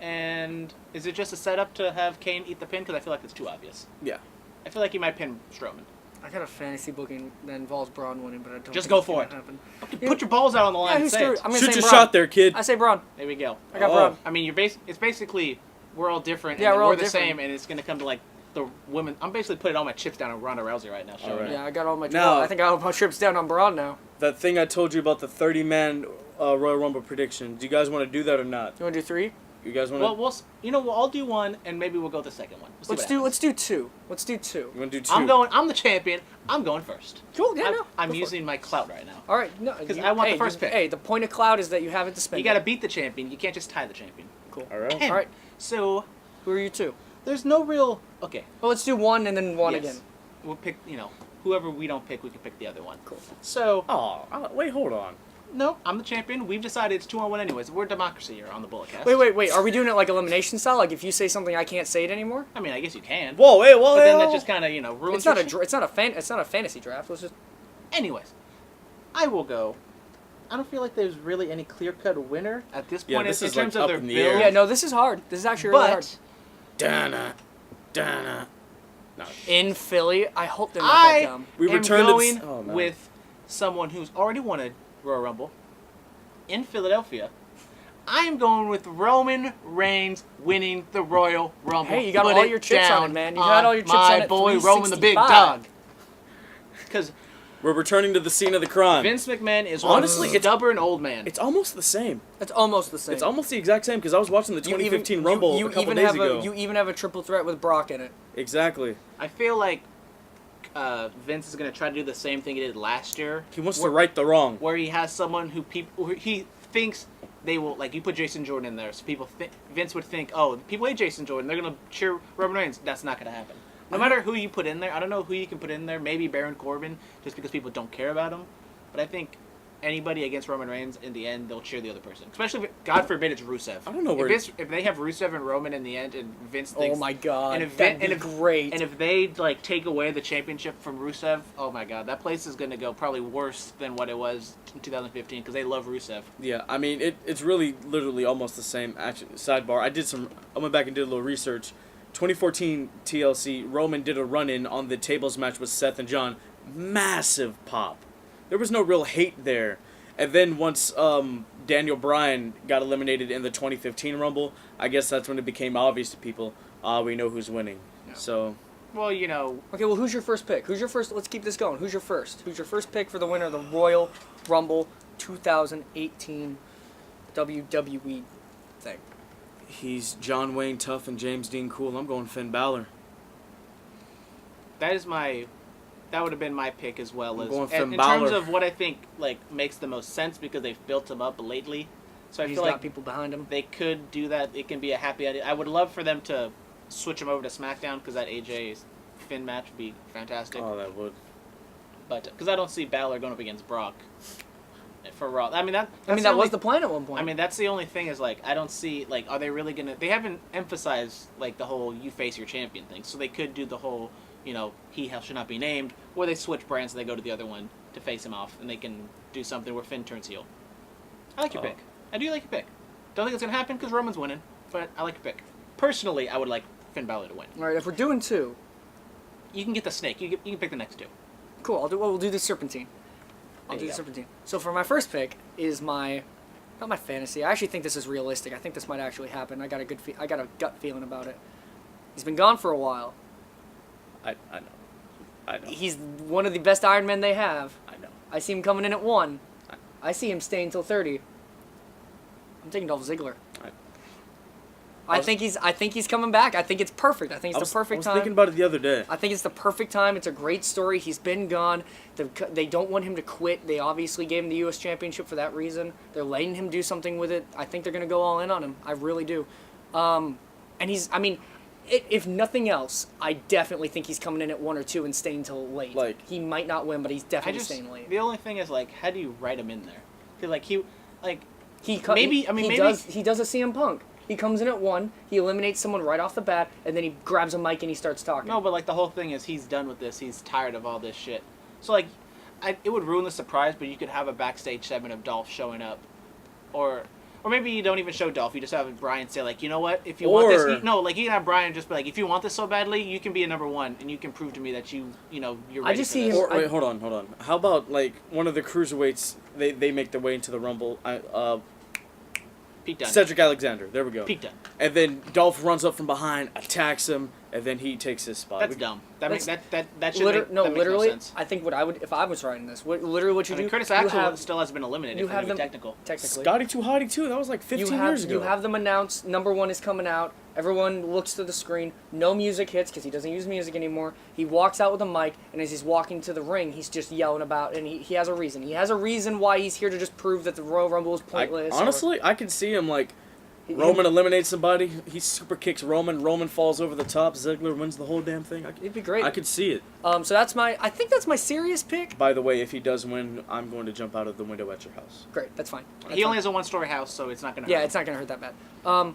And is it just a setup to have Kane eat the pin? Because I feel like it's too obvious. Yeah. I feel like he might pin Strowman. I got a fantasy booking that involves Braun winning, but I don't. Just think go it's for gonna happen. Okay, put your balls out on the line Yeah, and who's say screwed? it. I'm gonna Shoot say your Braun. shot there, kid. I say Braun. There we go. I got Oh. Braun. I mean, it's basically we're all different, Yeah, and we're all we're the different. same, and it's gonna come to like the women. I'm basically putting all my chips down on Ronda Rousey right now. Showing Alright. it. Yeah, I got all my. Now- I think I have my trips down on Braun now. That thing I told you about the 30-man Royal Rumble prediction. Do you guys want to do that or not? You want to do 3? You guys want to? Well, I'll do one, and maybe we'll go with the second one. We'll see Let's what do happens. 2. Let's do 2. You want to do 2? I'm the champion. I'm going first. Cool. Yeah, no. I'm go for using my clout right now. it. All right. No. 'Cause you- I want the hey, first you- pick. Hey, the point of cloud is that you have it to spend. You got to beat the champion. You can't just tie the champion. Cool. All right. All right. So Who are you 2? there's no real. Okay. Well, let's do 1 and then 1 Yes. again. We'll pick. Whoever we don't pick, we can pick the other one. Cool. So Oh, wait, hold on. no, I'm the champion. We've decided it's 2-on-1 anyways. We're democracy here on the Bulletcast. Wait. Are we doing it like elimination style? Like if you say something, I can't say it anymore? I mean, I guess you can. Whoa, wait, But then that just kind of ruins. It's not a fantasy draft. Let's just. Anyways, I will go. I don't feel like there's really any clear-cut winner at this Yeah, point this in is, terms like, of up their in the build. air. Yeah, no, this is hard. This is actually really hard. But Dana. No. In Philly, I hope they're not that I dumb. We am returned going to oh, man. with someone who's already won a Royal Rumble in Philadelphia. I am going with Roman Reigns winning the Royal Rumble. Hey, you got Put all it your chips on it, down man. You had all your chips on my it. boy Roman the Big 365. Dog. Because We're returning to the scene of the crime. Vince McMahon is Honestly, one stubborn old man. It's almost the same. It's almost the same. It's almost the exact same because I was watching the 2015 Rumble a couple days ago. You even have a triple threat with Brock in it. Exactly. I feel like Vince is going to try to do the same thing he did last year. He wants to right the wrong. Where he has someone who he thinks they will, like, you put Jason Jordan in there, so Vince would think, oh, people hate Jason Jordan, they're going to cheer Roman Reigns. That's not going to happen. No matter who you put in there, I don't know who you can put in there, maybe Baron Corbin, just because people don't care about him, but I think anybody against Roman Reigns, in the end, they'll cheer the other person. Especially, if, God forbid, it's Rusev. I don't know where... If they have Rusev and Roman in the end, and Vince thinks... Oh my God, and if, that'd be great. And if they, like, take away the championship from Rusev, oh my God, that place is going to go probably worse than what it was in 2015, because they love Rusev. Yeah, I mean, it's really literally almost the same. Actually, sidebar, I went back and did a little research. 2014 TLC, Roman did a run-in on the tables match with Seth and John. Massive pop. There was no real hate there. And then once Daniel Bryan got eliminated in the 2015 Rumble, I guess that's when it became obvious to people, we know who's winning. Yeah. So, Well, you know... Okay, well, who's your first pick? Let's keep this going. Who's your first? Who's your first pick for the winner of the Royal Rumble 2018 WWE thing? he's John Wayne Tough and James Dean Cool. I'm going Finn Balor. That would have been my pick as well. I'm As going Finn in Balor. terms of what I think like makes the most sense because they've built him up lately. So I He's feel got like people behind him. they could do that. It can be a happy idea. I would love for them to switch him over to SmackDown because that AJ Finn match would be fantastic. Oh, that would. But because I don't see Balor going up against Brock for Raw. I mean that was the plan at one point. I mean, that's the only thing is, like, I don't see, like, are they really going to... They haven't emphasized, like, the whole you face your champion thing. So they could do the whole, you know, he should not be named, or they switch brands and they go to the other one to face him off, and they can do something where Finn turns heel. I like your pick. I do like your pick. Don't think it's going to happen because Roman's winning, but I like your pick. Personally, I would like Finn Balor to win. All right, if we're doing two, You can get the snake. You can pick the next two. cool. We'll do the Serpentine. I'll There do you the go. Serpentine. So for my first pick is not my fantasy. I actually think this is realistic. I think this might actually happen. I got a gut feeling about it. He's been gone for a while. I know. He's one of the best Iron Men they have. I know. I see him coming in at 1. I see him staying till 30. I'm taking Dolph Ziggler. I think he's coming back. I think it's perfect. I think it's the perfect time. I was thinking about it the other day. I think it's the perfect time. It's a great story. He's been gone. They don't want him to quit. They obviously gave him the U.S. Championship for that reason. They're letting him do something with it. I think they're going to go all in on him. I really do. And if nothing else, I definitely think he's coming in at 1 or 2 and staying till late. Like, he might not win, but he's definitely staying late. The only thing is, like, how do you write him in there? Because, like, He Maybe- does a CM Punk. He comes in at 1, he eliminates someone right off the bat, and then he grabs a mic and he starts talking. No, but like the whole thing is he's done with this. He's tired of all this shit. So like, it would ruin the surprise. But you could have a backstage segment of Dolph showing up, or maybe you don't even show Dolph. You just have Bryan say like, you know what? If you want this, you can have Bryan just be like, if you want this so badly, you can be a number 1, and you can prove to me that you're ready. I just for see this. him- Wait, hold on. How about like one of the cruiserweights? They make their way into the Rumble. Pete Dunne. Cedric Alexander. There we go. Pete Dunne. And then Dolph runs up from behind, attacks him, and then he takes his spot. That's dumb. That makes That's- that should make, that makes literally, no sense. I think what I would, if I was writing this, what you do, Curtis you Axel have, still hasn't been eliminated. you If have I'm them being technical. technically. Scotty 2 Hottie 2. That was like 15 years ago. You have them announce number 1 is coming out. Everyone looks to the screen. No music hits because he doesn't use music anymore. He walks out with a mic, and as he's walking to the ring, he's just yelling about, and he has a reason. He has a reason why he's here to just prove that the Royal Rumble is pointless. Honestly, I could see him like Roman eliminates somebody. He super kicks Roman. Roman falls over the top. Ziggler wins the whole damn thing. It'd be great. I could see it. So I think that's my serious pick. By the way, if he does win, I'm going to jump out of the window at your house. Great, that's fine. He only has a 1-story house, so it's not gonna. Yeah, hurt it's not gonna hurt that bad.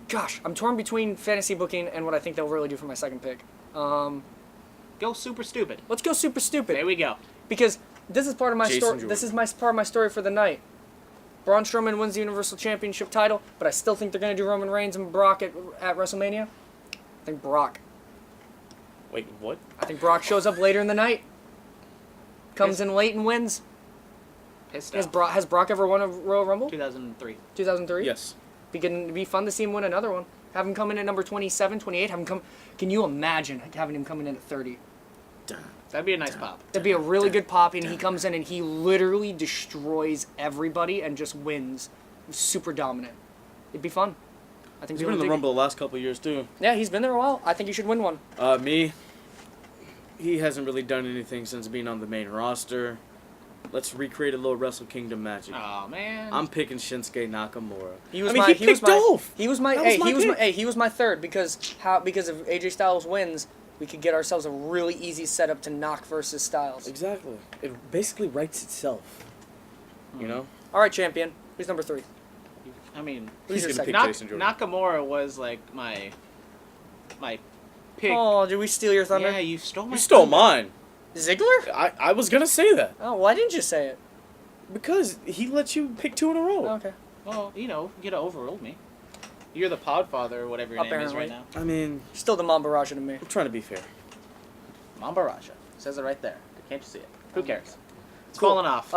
Gosh, I'm torn between fantasy booking and what I think they'll really do for my second pick. Go super stupid. Let's go super stupid. There we go. Because This is part of my Jason story. Jordan. This is part of my story for the night. Braun Strowman wins the Universal Championship title, but I still think they're going to do Roman Reigns and Brock at WrestleMania. I think Brock. Wait, what? I think Brock shows up later in the night. Comes in late and wins. Pissed Has off. Brock ever won a Royal Rumble? 2003. 2003? Yes. It'd be fun to see him win another one. Have him come in at number 27, 28. Have him come. Can you imagine having him coming in at 30? That'd be a nice pop. That'd be a really good pop, and he comes in and he literally destroys everybody and just wins. Super dominant. It'd be fun. I think He's been in the dig it. Rumble the last couple of years, too. Yeah, he's been there a while. I think he should win one. Me, he hasn't really done anything since being on the main roster. Let's recreate a little Wrestle Kingdom magic. Oh man. I'm picking Shinsuke Nakamura. He was I mean, my. he He was picked my. Dolph. He was my. That Hey, was my he was my. pick. Hey, he was my third because if AJ Styles wins, we could get ourselves a really easy setup to knock versus Styles. Exactly. It basically writes itself. You know? All right, champion. Who's number 3? I mean, Who's your gonna second? pick Jason Jordan. Nakamura was like my pick. Oh, did we steal your thunder? Yeah, you stole my. You stole thunder. mine. Ziggler? I was gonna say that. Oh, why didn't you say it? Because he let you pick 2 in a row. Okay. Well, you overruled me. You're the Podfather or whatever your name is right now. I mean, Still the Mambaraja to me. I'm trying to be fair. Mambaraja says it right there. Can't you see it? Who cares? It's Cool. falling off.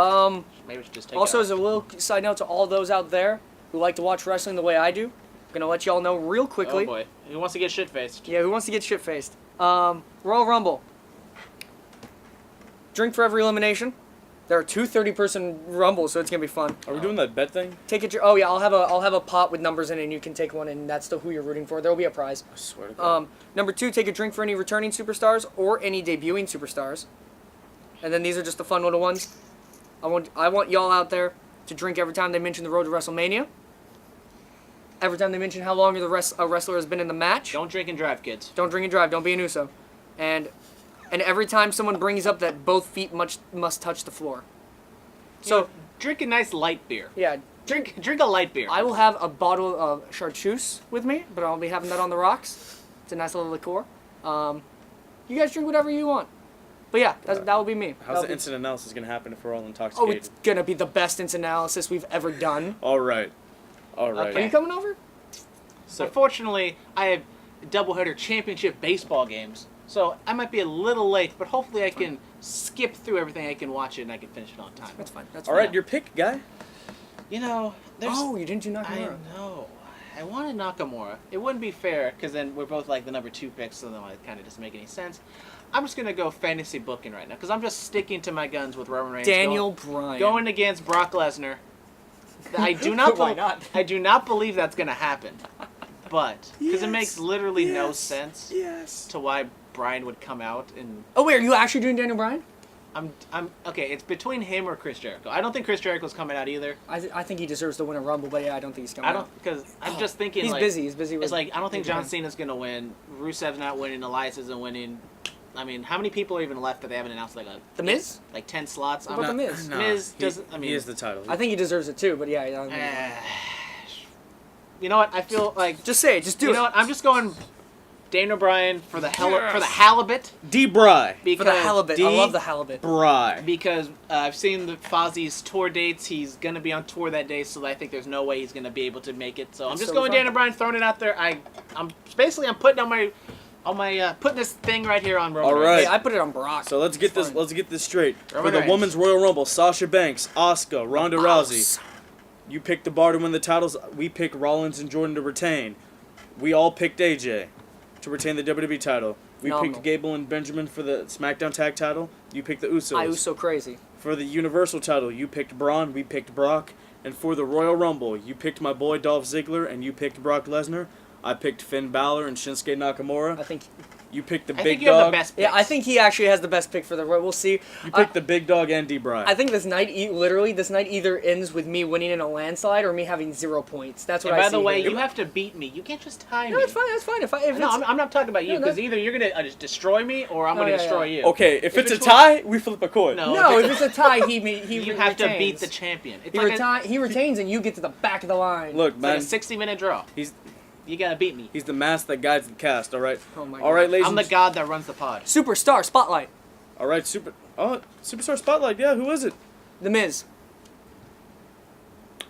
Maybe we should just take Also, it as a little side note to all those out there who like to watch wrestling the way I do, I'm gonna let y'all know real off. quickly. Oh boy, who wants to get shit faced? Yeah, who wants to get shit faced? Royal Rumble. Drink for every elimination. There are 2 30-person rumbles, so it's gonna be fun. Are we doing that bet thing? Take it. Oh yeah, I'll have a pot with numbers in it, and you can take one, and that's who you're rooting for. There will be a prize. I swear to God. Number 2, take a drink for any returning superstars or any debuting superstars. And then these are just the fun little ones. I want y'all out there to drink every time they mention the road to WrestleMania. Every time they mention how long a wrestler has been in the match. Don't drink and drive, kids. Don't drink and drive. Don't be an Uso. And every time someone brings up that both feet must touch the floor. So Drink a nice light beer. yeah, Drink a light beer. I will have a bottle of chartreuse with me, but I'll be having that on the rocks. It's a nice little liqueur. You guys drink whatever you want. But yeah, that will be me. How's That'll the be- instant analysis going to happen if we're all Oh, intoxicated? it's gonna be the best instant analysis we've ever done. All right. All right. Are you coming over? So, Unfortunately, I have doubleheader championship baseball games, so I might be a little late, but hopefully I can skip through everything. I can watch it and I can finish it on time. That's fine. That's all fine. right, your pick, guy. You know, there's. Oh, you didn't do I Nakamura. know. I wanted Nakamura. It wouldn't be fair because then we're both like the number 2 picks, so then it kind of doesn't make any sense. I'm just gonna go fantasy booking right now because I'm just sticking to my guns with Roman Reigns. Daniel Bryan. going against Brock Lesnar. I do not. Why not? I do not believe that's gonna happen. But because it makes literally no Yes. sense Yes. to why Bryan would come out and Oh wait, are you actually doing Daniel Bryan? I'm okay. It's between him or Chris Jericho. I don't think Chris Jericho's coming out either. I think he deserves to win a Rumble, but yeah, I don't think he's coming. I don't because I'm just thinking He's like, busy. He's busy with. It's like I don't think New John Japan. Cena's gonna win. Rusev's not winning. Elias isn't winning. I mean, how many people are even left that they haven't announced The Miz? like 10 slots? What about The Miz? Miz doesn't. I mean, he is the title. I think he deserves it too, but yeah. I don't think- you know what? I feel like Just say it. Just do you it. know what? I'm just going Daniel Bryan for the for the halibut D-Bry. because For the halibut. I love the halibut. Bry. because I've seen the Fozzie's tour dates. He's gonna be on tour that day, so I think there's no way he's gonna be able to make it. So I'm That's just so going fun. Daniel Bryan, throwing it out there. I'm putting on my putting this thing right here on Roman All Reigns. right. Hey, I put it on Brock. So let's get It's this. fine. Let's get this straight. Roman For the Reigns. Women's Royal Rumble, Sasha Banks, Asuka, Ronda Rousey. You picked the bar to win the titles. We picked Rollins and Jordan to retain. We all picked AJ to retain the WWE title. We Phenomenal. picked Gable and Benjamin for the SmackDown Tag title. You picked the Usos. I was so crazy. For the Universal title, you picked Braun. We picked Brock. And for the Royal Rumble, you picked my boy Dolph Ziggler and you picked Brock Lesnar. I picked Finn Balor and Shinsuke Nakamura. I think. You picked the I big think you have the dog. best. Yeah, picks. I think he actually has the best pick for the. We'll see. You picked the big dog and D-Bry. I think this night, literally, this night either ends with me winning in a landslide or me having 0 points. That's what And I by see the way, here. you have to beat me. You can't just tie me. No, it's fine. That's fine. If No, I'm not talking about you No, because that's- either you're gonna just destroy me or I'm No, gonna yeah, destroy yeah. you. Okay, if it's a it's tie, we flip a coin. No. No, if it's a tie, he You have to beat retains. the champion. It's He, like he retains and you get to the back of the line. Look, it's like man, a 60-minute draw. he's You gotta beat me. the mask that guides the cast. All right. Oh my All right, God. ladies. I'm the and- god that runs the pod. Superstar spotlight. All right, super. Oh, Superstar Spotlight. Yeah, who is it? The Miz.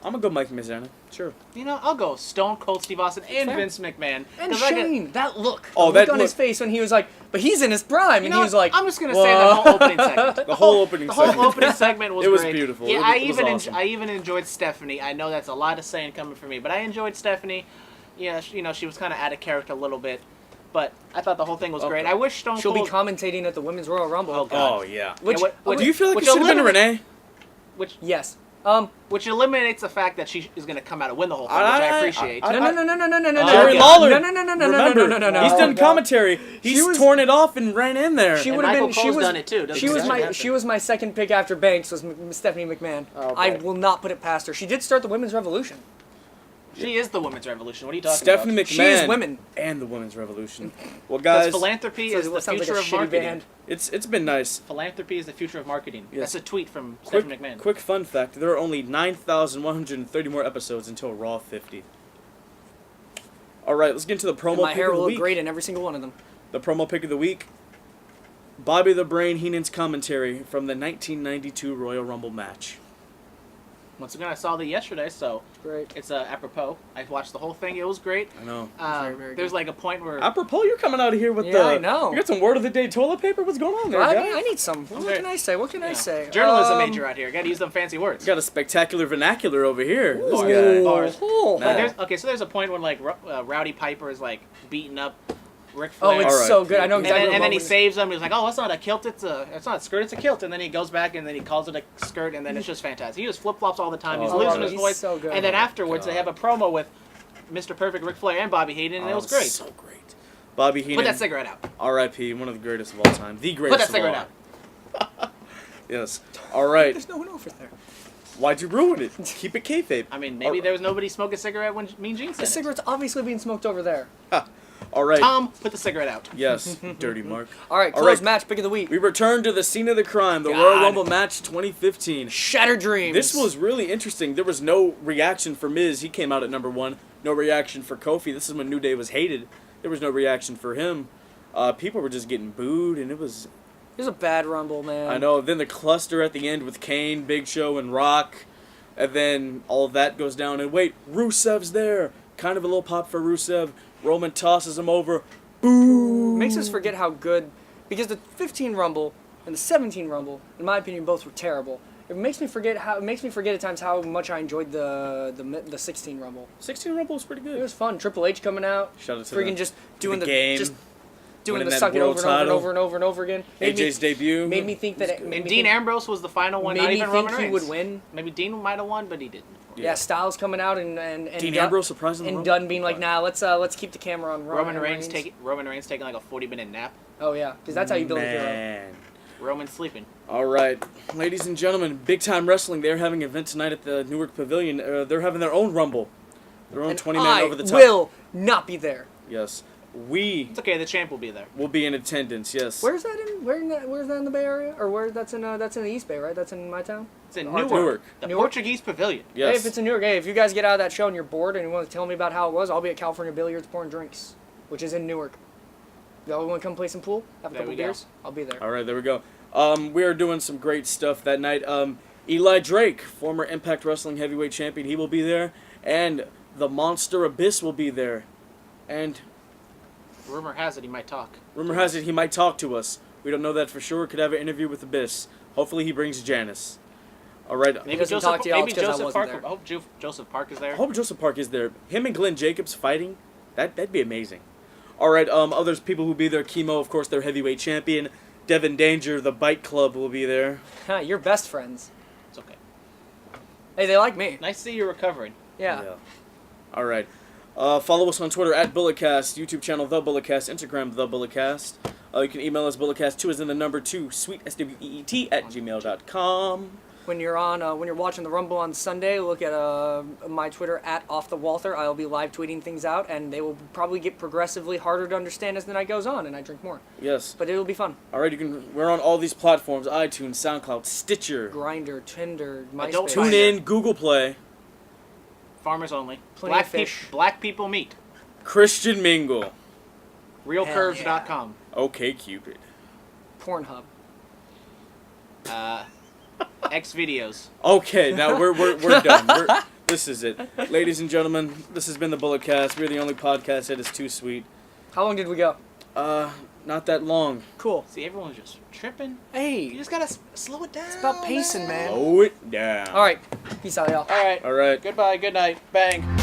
I'm gonna go Mike Mizanin. Sure. You know, I'll go Stone Cold Steve Austin and fair. Vince McMahon. And 'Cause I get- Shane. That look. Oh, The look that on his look. face when he was like, but he's in his prime. You And know he what? was like, I'm just gonna say the whole opening segment. The whole opening The whole segment. opening segment was It was great. beautiful. Yeah, It was awesome. I even enjoyed Stephanie. I know that's a lot of saying coming from me, but I enjoyed Stephanie. Yeah, she was kind of out of character a little bit, but I thought the whole thing was great. I wish Stone she'll be Cold. commentating at the Women's Royal Rumble. Oh, God. Oh, yeah. Which, Yeah, what- Do you feel like it which should have been eliminate- Renee? yes. Which eliminates the fact that she is going to come out and win the whole thing, which I appreciate. No. Jerry Lawler. No. He's done commentary. He's was- torn it off and ran in there. She And would have Michael been. She Cole's was. done it too, doesn't She he? was That's my. fantastic. She was my second pick after Banks. Was Stephanie McMahon. Okay. I will not put it past her. She did start the Women's Revolution. She is the women's revolution. What are you talking Stephanie about? McMahon. She is women. And the Women's Revolution. Well, Because guys, philanthropy So is the what sounds like future a of shitty marketing. band. it's been nice. Philanthropy is the future of marketing. Yes. That's a tweet from Quick, Stephanie McMahon. quick fun fact: there are only 9,130 more episodes until Raw 50. All right, let's get into the And promo my pick hair of will the look week. great in every single one of them. The promo pick of the week: Bobby the Brain Heenan's commentary from the 1992 Royal Rumble match. Once again, I saw that yesterday, so Great. it's apropos. I watched the whole thing. It was great. I know. Very, very There's good. like a point where Apropos, you're coming out of here with Yeah, the. I know. You got some word of the day toilet paper. What's going on there, I guys? need some. What very- can I say? What can I you know, say? journalism major out here. Got to use them fancy words. Got a spectacular vernacular over here. This Bars. guy. Bars. Oh, Nah. So there's a point when like Rowdy Piper is like beating up Ric Oh, Flair. it's Alright. so good. I know and exactly. then what he moment- saves him. He's like, "Oh, it's not a kilt. It's not a skirt. It's a kilt." And then he goes back and then he calls it a skirt. And then it's just fantastic. He just flip flops all the time. He's Oh, losing God. his He's voice. so good. And then Oh, afterwards, they God. have a promo with Mr. Perfect Ric Flair and Bobby Heenan, and it was great. So great. Bobby Heenan. Put that cigarette out. R.I.P. One of the greatest of all time. The greatest. Put that cigarette of all. out. Yes. All right. There's no one over there. Why'd you ruin it? Keep it kayfabe. I mean, maybe there was nobody smoking a cigarette when Mean Gene said The cigarette's obviously being smoked over there. All right. Tom, put the cigarette out. Yes. Dirty Mark. All right, All close right. match, pick of the week. We return to the scene of the crime, the God. Royal Rumble match 2015. Shattered Dreams. This was really interesting. There was no reaction for Miz. He came out at number 1. No reaction for Kofi. This is when New Day was hated. There was no reaction for him. People were just getting booed, and it was... It was a bad Rumble, man. I know. Then the cluster at the end with Kane, Big Show, and Rock. And then all of that goes down. And wait, Rusev's there. Kind of a little pop for Rusev. Roman tosses him over. Boo! Makes us forget how good, because the 15 Rumble and the 17 Rumble, in my opinion, both were terrible. It makes me forget at times how much I enjoyed the 16 Rumble. 16 Rumble was pretty It good. was fun. Triple H coming out, Shout out to freaking the- just doing the the game, just doing winning the that suck it world over and over and title. over and over and over again. AJ's debut. Made me think that And Dean Ambrose was the final one, made not me even think Roman he Reigns. would win. Maybe Dean might have won, but he didn't. Yeah, Styles coming out and Dean Dunn- Ambrose surprising the and Rumble? Dunn being like, nah, let's keep the camera on Roman Reigns taking like a 40-minute nap. Oh yeah, because that's how you build a hero. Man. Roman sleeping. All right, ladies and gentlemen, Big Time Wrestling. They're having an event tonight at the Newark Pavilion. They're having their own Rumble, their own And 20-man I over the top. will not be there. Yes, we It's okay. The champ will be there. will be in attendance. Yes. Where's that in? Where's that in the Bay Area? Or where? That's in the East Bay, right? That's in my town. It's in Newark. Newark, the Newark? Portuguese Pavilion. Yes. Hey, if it's in Newark, hey, if you guys get out of that show and you're bored and you want to tell me about how it was, I'll be at California Billiards pouring drinks, which is in Newark. Y'all want to come play some pool? Have a There couple we go. beers? I'll be there. All right, there we go. We are doing some great stuff that night. Eli Drake, former Impact Wrestling heavyweight champion, he will be there, and the Monster Abyss will be there, and Rumor has it he might talk. rumor has it he might talk to us. We don't know that for sure. Could have an interview with Abyss. Hopefully, he brings Janice. All right. He doesn't talk to y'all, it's 'cause I wasn't Parker. there. I hope Joseph Park is there. I hope Joseph Park is there. Him and Glenn Jacobs fighting, that'd be amazing. All right, others people who'll be there. Chemo, of course, their heavyweight champion. Devin Danger, the Bike Club, will be there. Ha, you're best friends. It's okay. Hey, they like me. Nice to see you recovering. Yeah. All right. Follow us on Twitter at Bulletcast, YouTube channel The Bulletcast, Instagram The Bulletcast. You can email us bulletcast2 as in the number 2, sweet SWEET at gmail.com. When you're watching the Rumble on Sunday, look at my Twitter at @offthewalther. I'll be live tweeting things out, and they will probably get progressively harder to understand as the night goes on, and I drink more. Yes. But it'll be fun. All right, we're on all these platforms: iTunes, SoundCloud, Stitcher, Grinder, Tinder, Adult MySpace. Tune in, Google Play, Farmers only. Plenty of fish. Black people meet. Christian Mingle, Realcurves.com. OK Cupid. Pornhub. X videos. Okay, now we're done. This is it. Ladies and gentlemen, this has been the Bullet Cast. We're the only podcast that is too sweet. How long did we go? Not that long. Cool. See, everyone's just tripping. You Hey, just gotta slow it down. it's about pacing, man. Slow it down. All right. Peace out, y'all. All right. All right. Goodbye. Good night. Bang.